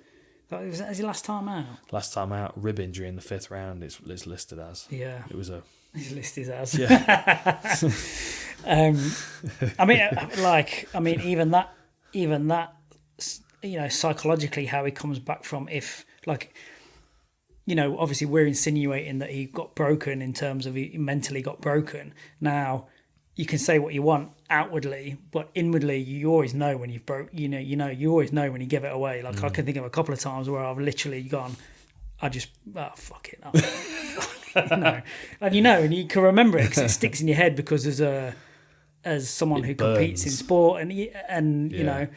Was that his last time out? Last time out, rib injury in the 5th round, it's listed as. Yeah. It was a... His list is as. Yeah. Even that, psychologically, how he comes back from obviously we're insinuating that he got broken in terms of he mentally got broken. Now, you can say what you want outwardly, but inwardly, you always know when you've broke. You always know when you give it away. Like I can think of a couple of times where I've literally gone, fuck it. And you can remember it because it sticks in your head because as someone who competes in sport and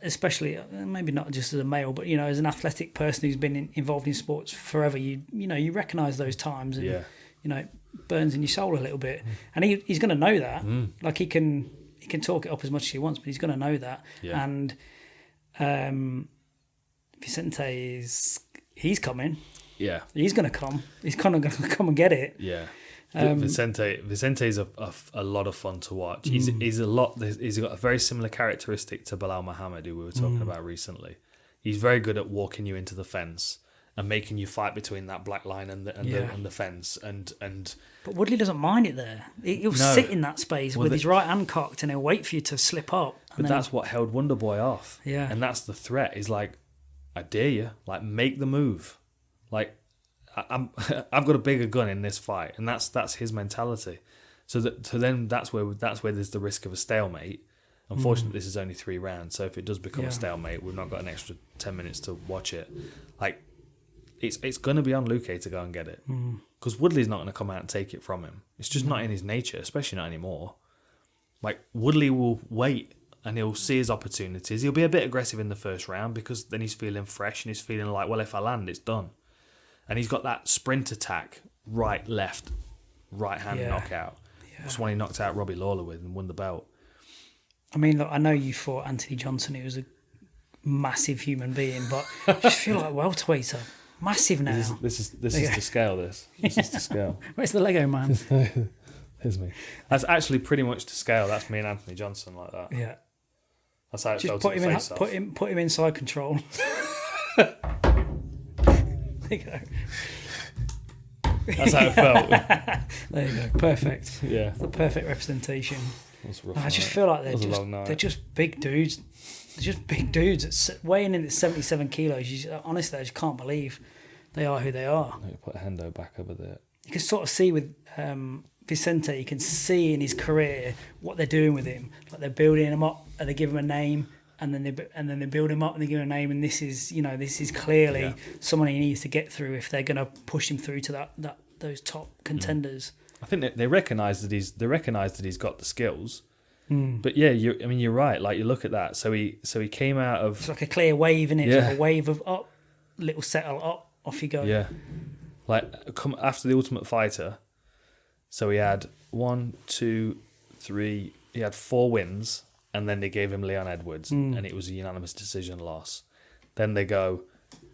especially maybe not just as a male, but as an athletic person who's been involved in sports forever, you recognise those times and it burns in your soul a little bit, and he's going to know that. Like he can talk it up as much as he wants, but he's going to know that. And Vicente he's coming. Yeah, he's going to come. He's kind of going to come and get it. Yeah. Vicente's a lot of fun to watch. He's got a very similar characteristic to Bilal Muhammad, who we were talking about recently. He's very good at walking you into the fence and making you fight between that black line and the fence. But Woodley doesn't mind it there. He'll sit in that space with his right hand cocked and he'll wait for you to slip up. But that's what held Wonderboy off. Yeah. And that's the threat. Is like, I dare you. Like, make the move. Like, I've got a bigger gun in this fight, and that's his mentality. So then that's where there's the risk of a stalemate. Unfortunately, this is only 3 rounds, so if it does become a stalemate, we've not got an extra 10 minutes to watch it. Like, it's going to be on Luque to go and get it, because Woodley's not going to come out and take it from him. It's just not in his nature, especially not anymore. Like, Woodley will wait and he'll see his opportunities. He'll be a bit aggressive in the first round because then he's feeling fresh and he's feeling like, well, if I land, it's done. And he's got that sprint attack, right, left, right hand knockout. Yeah. That's one he knocked out Robbie Lawler with and won the belt. I mean, look, I know you fought Anthony Johnson, who was a massive human being, but I just feel like welterweights are massive now. This is to scale. This is to scale. Where's the Lego man? Here's me. That's actually pretty much to scale. That's me and Anthony Johnson like that. Yeah. That's how it just felt at the face-off. Put him inside control. There you go. That's how it felt. There you go. Perfect. Yeah. The perfect representation. I just feel like they're just big dudes. They're just big dudes weighing in at 77 kilos. Honestly, I just can't believe they are who they are. No, put Hendo back over there. You can sort of see with Vicente, you can see in his career what they're doing with him. Like they're building him up, and they give him a name. And then they build him up and they give him a name, and this is clearly someone he needs to get through if they're going to push him through to those top contenders. I think they recognise that he's got the skills. But yeah, you're right. Like you look at that. So he came out of. It's like a clear wave, isn't it? It's like a wave of up, little settle up, off you go. Yeah, like come after the Ultimate Fighter. So he had 1, 2, 3. He had 4 wins. And then they gave him Leon Edwards, and it was a unanimous decision loss. Then they go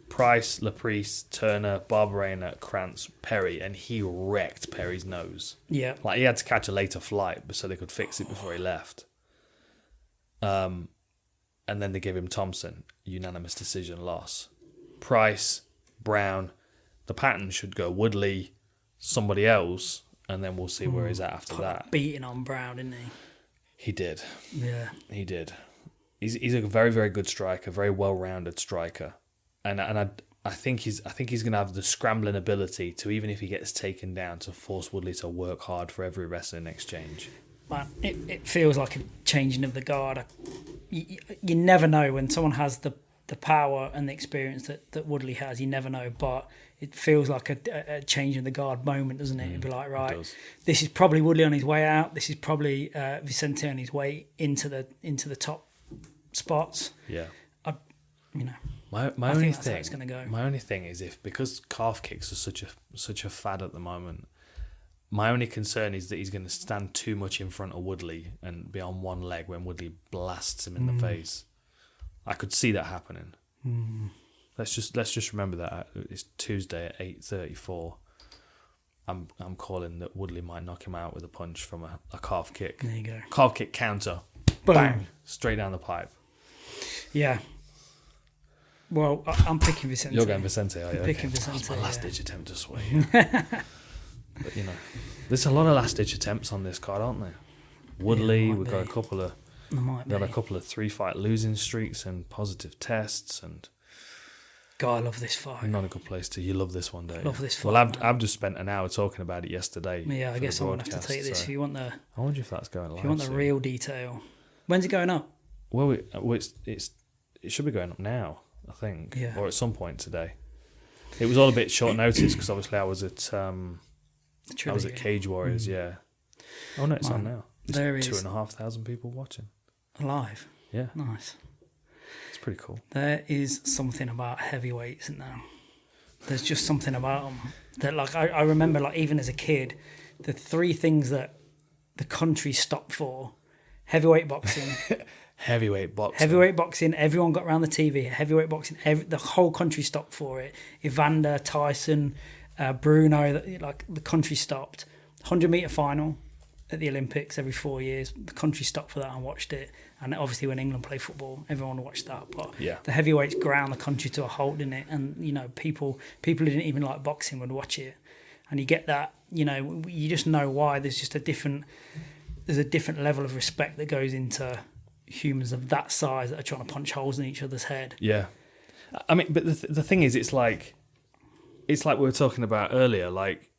Price, Laprise, Turner, Barberena, Krantz, Perry, and he wrecked Perry's nose. Yeah. Like, he had to catch a later flight so they could fix it before he left. And then they gave him Thompson, unanimous decision loss. Price, Brown, the pattern should go Woodley, somebody else, and then we'll see where he's at after that. Beating on Brown, didn't he? He did. Yeah. He did. He's a very, very good striker, very well-rounded striker. And I think he's going to have the scrambling ability to, even if he gets taken down, to force Woodley to work hard for every wrestling exchange. Man, it feels like a changing of the guard. You never know when someone has the power and the experience that Woodley has. You never know, but it feels like a change in the guard moment, doesn't it? It'd be like, right, this is probably Woodley on his way out. This is probably Vicente on his way into the top spots. Yeah. My only thing. It's going to go. My only thing is because calf kicks are such a fad at the moment. My only concern is that he's going to stand too much in front of Woodley and be on one leg when Woodley blasts him in the face. I could see that happening. Let's just remember that it's Tuesday at 8:34. I'm calling that Woodley might knock him out with a punch from a calf kick. There you go. Calf kick counter. Boom. Bang. Straight down the pipe. Yeah. Well, I'm picking Vicente. You're going Vicente, are you? Picking Vicente. That's my last-ditch attempt to sway. But, there's a lot of last-ditch attempts on this card, aren't there? Woodley, we've got a couple of... Got a couple of 3-fight losing streaks and positive tests, and God, I love this fight. not a good place to. You love this one, don't you? Love this fight. Well, I've just spent an hour talking about it yesterday. Yeah, I guess I'm gonna have to take this. So If you want the, I wonder if that's going live. if you want the real detail, when's it going up? Well, it should be going up now, I think, Yeah. or at some point today. It was all a bit short notice because obviously I was at Cage Warriors. Yeah. Oh no, it's on now. There is 2,500 people watching. Live. Yeah, Nice. it's pretty cool. There is something about heavyweights in there. There's just something about them that, like, I remember, like, even as a kid, the 3 things that the country stopped for: heavyweight boxing, Heavyweight boxing. Everyone got around the TV. Heavyweight boxing. The whole country stopped for it. Evander, Tyson, Bruno. Like, the country stopped. 100-meter final at the Olympics every 4 years. The country stopped for that and watched it. And obviously when England played football, everyone watched that. But the heavyweights ground the country to a halt, didn't it? And, people who didn't even like boxing would watch it. And you get that, you just know why. There's a different level of respect that goes into humans of that size that are trying to punch holes in each other's head. Yeah. I mean, but the thing is, it's like we were talking about earlier, like...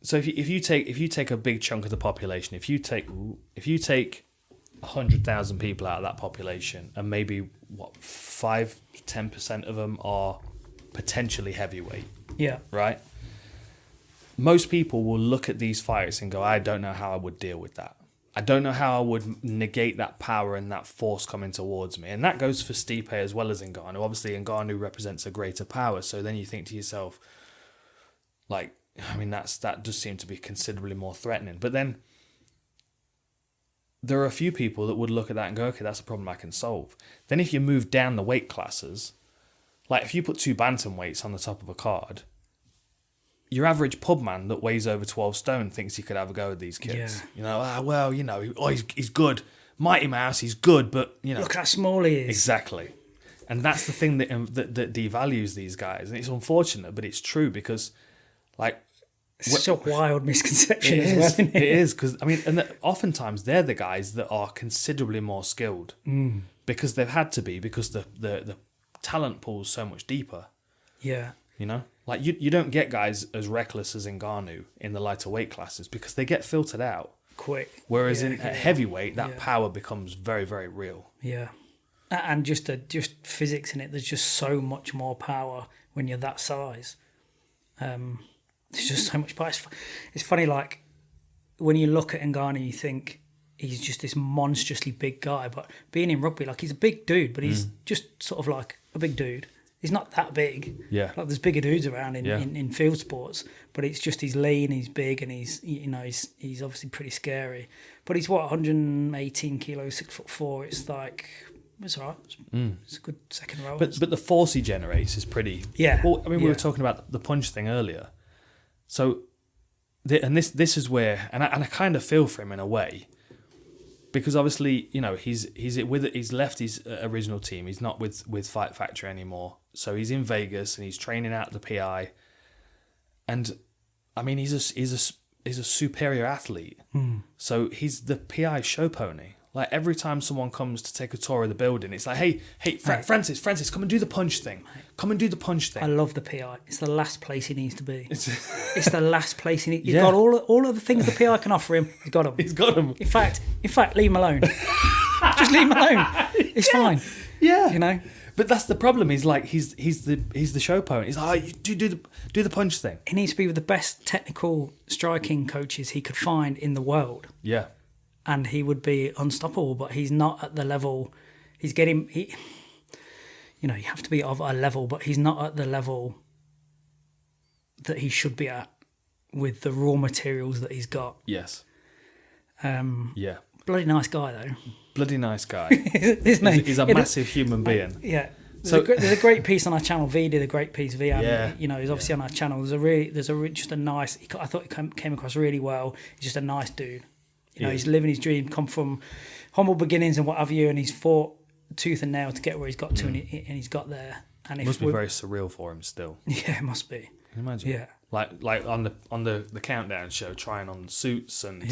So if you take a big chunk of the population, if you take 100,000 people out of that population, and maybe 5-10% of them are potentially heavyweight, right? Most people will look at these fights and go, I don't know how I would deal with that. I don't know how I would negate that power and that force coming towards me. And that goes for Stipe as well as Ngannou. Obviously, Ngannou represents a greater power. So then you think to yourself, like, I mean, that does seem to be considerably more threatening. But then there are a few people that would look at that and go, okay, that's a problem I can solve. Then if you move down the weight classes, like if you put 2 bantamweights on the top of a card, your average pub man that weighs over 12 stone thinks he could have a go at these kids. Yeah. He's good. Mighty Mouse, he's good, but, Look how small he is. Exactly. And that's the thing that devalues these guys. And it's unfortunate, but it's true because, like... It's such a wild misconception as well, isn't it? It is, because, I mean, and oftentimes they're the guys that are considerably more skilled because they've had to be, because the talent pool's so much deeper. Yeah. Like you don't get guys as reckless as Ngannou in the lighter weight classes because they get filtered out quick. Whereas at heavyweight, that power becomes very, very real. Yeah. And just physics in it, there's just so much more power when you're that size. There's just so much power. It's funny, like, when you look at Ngannou, you think he's just this monstrously big guy, but being in rugby, like, he's a big dude, but he's just sort of like a big dude. He's not that big. Yeah. Like, there's bigger dudes around in field sports, but it's just he's lean, he's big, and he's obviously pretty scary. But he's 118 kilos, 6'4". It's like, it's all right. It's a good second row. But the force he generates is pretty. Yeah. Well, I mean, we were talking about the punch thing earlier. So, this is where, and I kind of feel for him in a way, because obviously, he's left his original team. He's not with Fight Factory anymore. So he's in Vegas and he's training out the PI. And I mean, he's a superior athlete. So he's the PI show pony. Like, every time someone comes to take a tour of the building, it's like, hey, Francis, come and do the punch thing. Come and do the punch thing. I love the PI. It's the last place he needs to be. It's the last place he needs. He's got all of the things the PI can offer him. He's got them. He's got them. In fact, leave him alone. Just leave him alone. It's fine. Yeah. But that's the problem. He's like, he's the show pony. He's like, oh, do the punch thing. He needs to be with the best technical striking coaches he could find in the world. Yeah. And he would be unstoppable, but he's not at the level. You have to be of a level, but he's not at the level that he should be at with the raw materials that he's got. Yes. Bloody nice guy, though. Bloody nice guy. Isn't he? He's a massive human being. Yeah. There's a great piece on our channel. V did a great piece. V, he's obviously on our channel. Just a nice. I thought it came across really well. He's just a nice dude. He's living his dream. Come from humble beginnings and what have you, and he's fought tooth and nail to get where he's got to, and he's got there. And it must be very surreal for him still. Yeah, it must be. Can you imagine? Yeah. Like on the countdown show, trying on suits and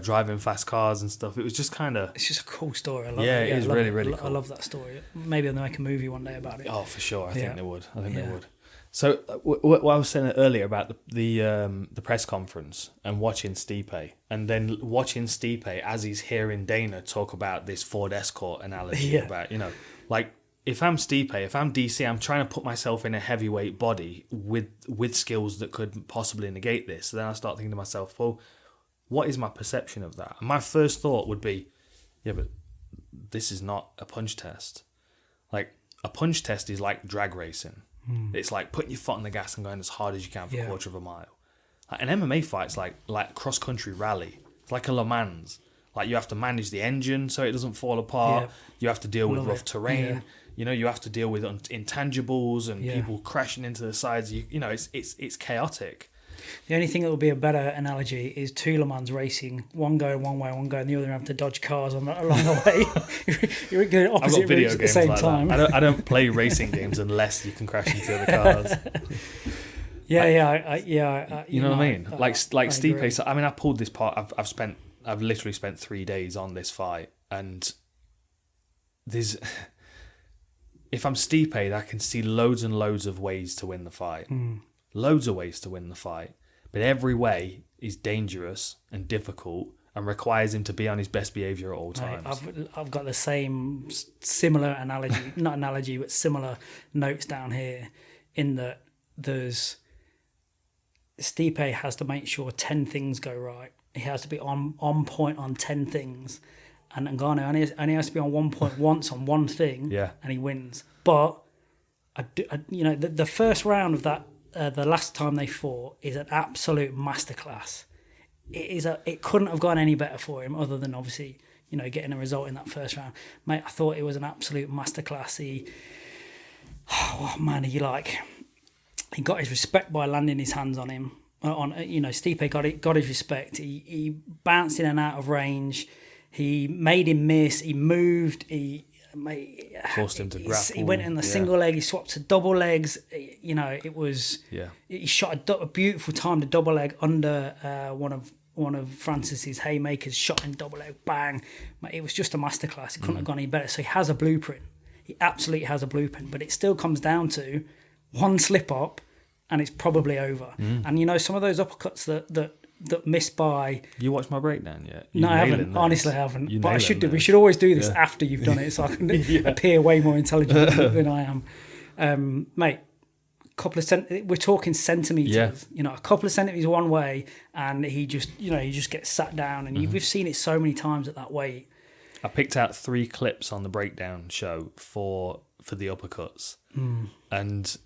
driving fast cars and stuff. It was just kind of. It's just a cool story. I love it. It is really cool. I love that story. Maybe they'll make a movie one day about it. Oh, for sure. I think they would. They would. So what I was saying earlier about the press conference and watching Stipe, and then watching Stipe as he's hearing Dana talk about this Ford Escort analogy about like. If I'm Stipe, if I'm DC, I'm trying to put myself in a heavyweight body with skills that could possibly negate this. So then I start thinking to myself, well, what is my perception of that? And my first thought would be, yeah, but this is not a punch test. Like, a punch test is like drag racing. It's like putting your foot on the gas and going as hard as you can for a quarter of a mile. Like, an MMA fight's like cross-country rally. It's like a Le Mans. Like, you have to manage the engine so it doesn't fall apart. Yeah. You have to deal with rough terrain. Yeah. You have to deal with intangibles and people crashing into the sides. It's chaotic. The only thing that would be a better analogy is two Le Mans racing, one going one way, one going the other, and having to dodge cars along the way. You're going opposite routes at the same time. I don't play racing games unless you can crash into other cars. You know what I mean? Like Stipe. So, I pulled this part. I've literally spent 3 days on this fight, and there's. If I'm Stipe, I can see loads and loads of ways to win the fight. Loads of ways to win the fight. But every way is dangerous and difficult and requires him to be on his best behaviour at all times. I've got the same similar analogy, not analogy, but similar notes down here in that Stipe has to make sure 10 things go right. He has to be on point on 10 things. And Ngannou only has to be on 1 point once on one thing, and he wins. But the first round of that, the last time they fought, is an absolute masterclass. It couldn't have gone any better for him, other than obviously getting a result in that first round. Mate, I thought it was an absolute masterclass. He got his respect by landing his hands on him. Stipe got his respect. He bounced in and out of range. He made him miss. He moved. He forced him to grapple. He went in the single leg. He swapped to double legs. It was. Yeah. He shot a beautiful time to double leg under one of Francis's haymakers. Shot in double leg. Bang! It was just a masterclass. It couldn't have gone any better. So he has a blueprint. He absolutely has a blueprint. But it still comes down to one slip up, and it's probably over. And some of those uppercuts that missed by. You watched my breakdown yet? No, I haven't. Honestly, I haven't. But I should do. We should always do this after you've done it, so I can appear way more intelligent than I am. Mate, we're talking centimetres. A couple of centimetres one way, and he just gets sat down, and we've seen it so many times at that weight. I picked out 3 clips on the breakdown show for the uppercuts, and.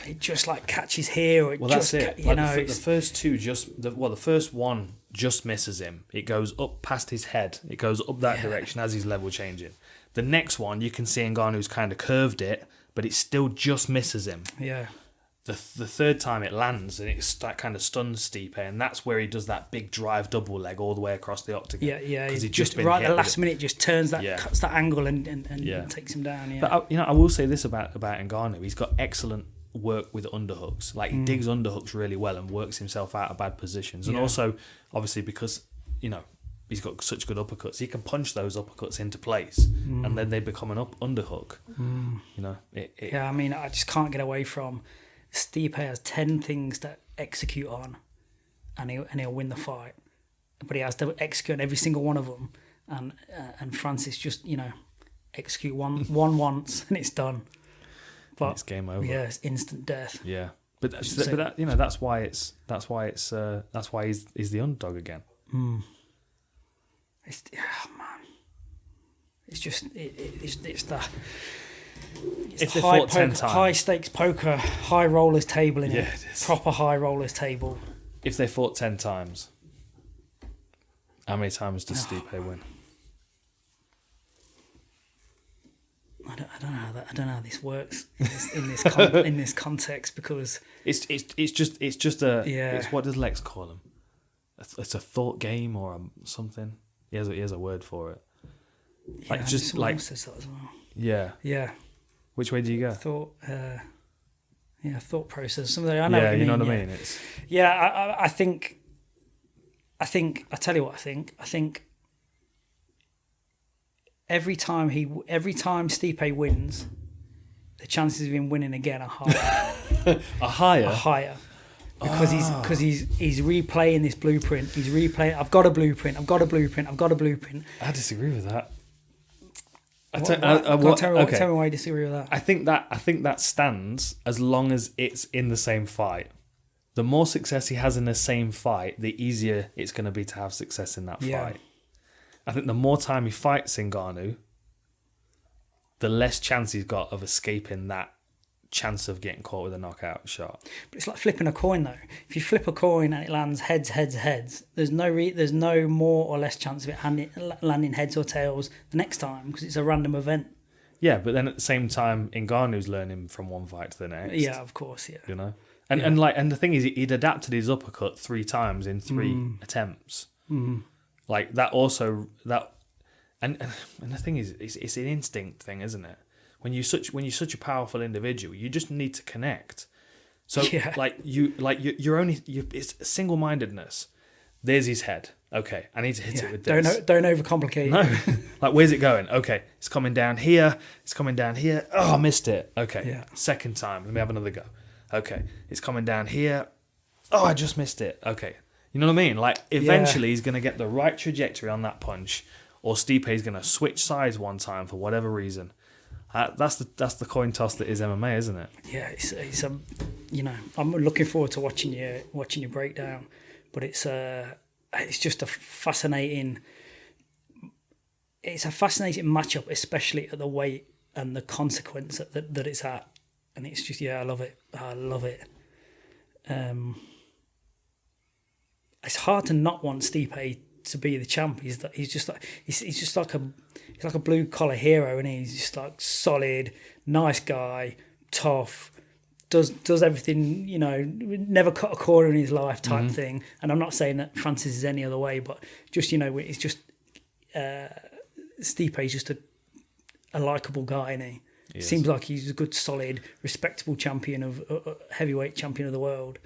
It just catches here. Or that's it. The first two the first one just misses him. It goes up past his head. It goes up that direction as he's level changing. The next one, you can see Ngannou's kind of curved it, but it still just misses him. Yeah. The third time it lands and that kind of stuns Stipe, and that's where he does that big drive double leg all the way across the octagon. Yeah. Because he just right at the last minute just turns that, cuts that angle and takes him down. Yeah. But I will say this about Ngannou: he's got excellent work with underhooks. He digs underhooks really well and works himself out of bad positions. And also, obviously, because he's got such good uppercuts, he can punch those uppercuts into place, and then they become an underhook. I just can't get away from. Stipe has 10 things to execute on, and he'll win the fight, but he has to execute every single one of them, and Francis just execute one once and it's done. But it's game over. Yeah, it's instant death. Yeah, but that's why he's the underdog again. It's just it's the. If they fought 10 times, high stakes poker, high rollers table in it. Proper high rollers table. If they fought 10 times, how many times does Stipe win? I don't know how this works in this context, because it's just a it's what does Lex call them? It's a thought game or something. He has a word for it. Yeah, like just like says that as well. Yeah. Which way do you go? Thought process. Something I know. Yeah, what you know mean, what I mean. It's I think I tell you what I think. I think every time Stipe wins, the chances of him winning again are higher. Are higher. Because he's replaying this blueprint. He's replaying. I've got a blueprint. I disagree with that. Tell me why you disagree with that. I think that stands as long as it's in the same fight. The more success he has in the same fight, the easier it's going to be to have success in that fight. I think the more time he fights Ngannou, the less chance he's got of escaping that chance of getting caught with a knockout shot. But it's like flipping a coin, though. If you flip a coin and it lands heads, there's no more or less chance of it landing heads or tails the next time, because it's a random event. Yeah, but then at the same time, Ngannou's learning from one fight to the next. Yeah, of course, yeah. You know, and the thing is, he'd adapted his uppercut 3 times in 3 attempts. Mm. Like that also and the thing is, it's an instinct thing, isn't it? When you're such a powerful individual, you just need to connect. So it's single-mindedness. There's his head. Okay, I need to hit it with this. Don't overcomplicate. No, like where's it going? Okay, it's coming down here. It's coming down here. Oh, I missed it. Okay, second time. Let me have another go. Okay, it's coming down here. Oh, I just missed it. Okay, you know what I mean? Like eventually he's going to get the right trajectory on that punch, or Stipe's going to switch sides one time for whatever reason. That's the coin toss that is MMA, isn't it? Yeah, it's I'm looking forward to watching your breakdown, but it's just a fascinating matchup, especially at the weight and the consequence that it's at, and it's just I love it. It's hard to not want Stipe to be the champ. He's just like a blue collar hero, and he's just like solid, nice guy, tough, does everything, never cut a corner in his life type thing. And I'm not saying that Francis is any other way, but just it's just Stipe's just a likable guy, and he seems like he's a good, solid, respectable champion of heavyweight champion of the world.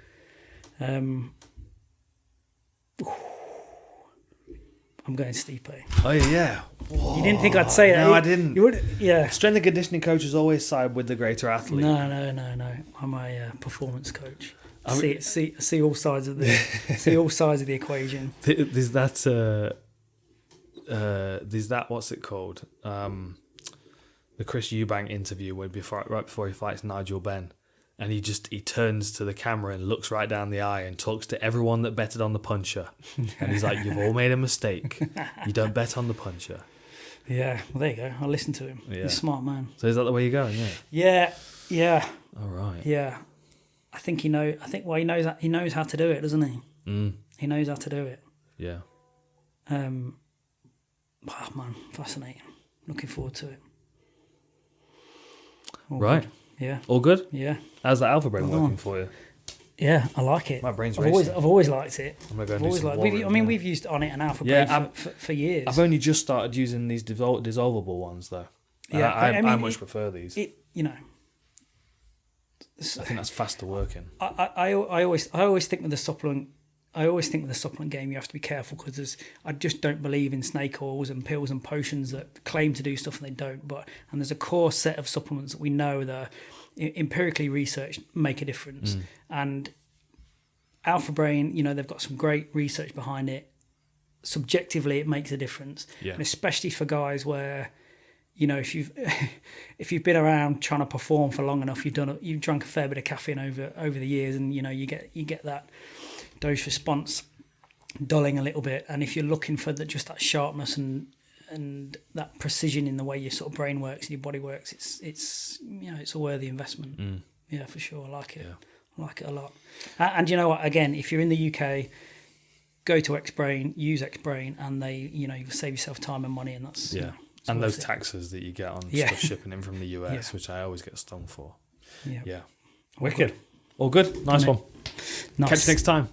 I'm going Stipe. Oh yeah. Whoa. You didn't think I'd say that? No, I didn't. You would, yeah. Strength and conditioning coaches always side with the greater athlete. No. I'm a performance coach. See all sides of the equation. There's that what's it called? The Chris Eubank interview right before he fights Nigel Benn. And he turns to the camera and looks right down the eye and talks to everyone that betted on the puncher. And he's like, "You've all made a mistake. You don't bet on the puncher." Yeah, well, there you go. I'll listen to him. Yeah. He's a smart man. So is that the way you're going? Yeah. Yeah. All right. Yeah. I think he knows how to do it, doesn't he? Mm. He knows how to do it. Yeah. Man, fascinating. Looking forward to it. All right. Good. Yeah. All good? Yeah. How's that alpha brain working for you? Yeah, I like it. My brain's racing. I've always liked it. I'm going to go and do some more. We've used ONNIT and alpha brain for years. I've only just started using these dissolvable ones, though. Yeah, I much prefer these. I think that's faster working. I always think with the supplement. I always think with the supplement game you have to be careful, because I just don't believe in snake oils and pills and potions that claim to do stuff and they don't. And there's a core set of supplements that we know that are empirically researched make a difference. And Alpha Brain, they've got some great research behind it. Subjectively, it makes a difference, and especially for guys where, if you've been around trying to perform for long enough, you've drunk a fair bit of caffeine over the years, and you get that dose response dulling a little bit. And if you're looking for just that sharpness and that precision in the way your sort of brain works and your body works, it's a worthy investment. Yeah, for sure. I like it. I like it a lot. And you know what? Again, if you're in the UK, go to XBRAIN, use XBRAIN, and they, you save yourself time and money, and that's And those taxes that you get on stuff shipping in from the US, which I always get stung for. Yeah. Wicked. All good. Nice one. Nice. Catch you next time.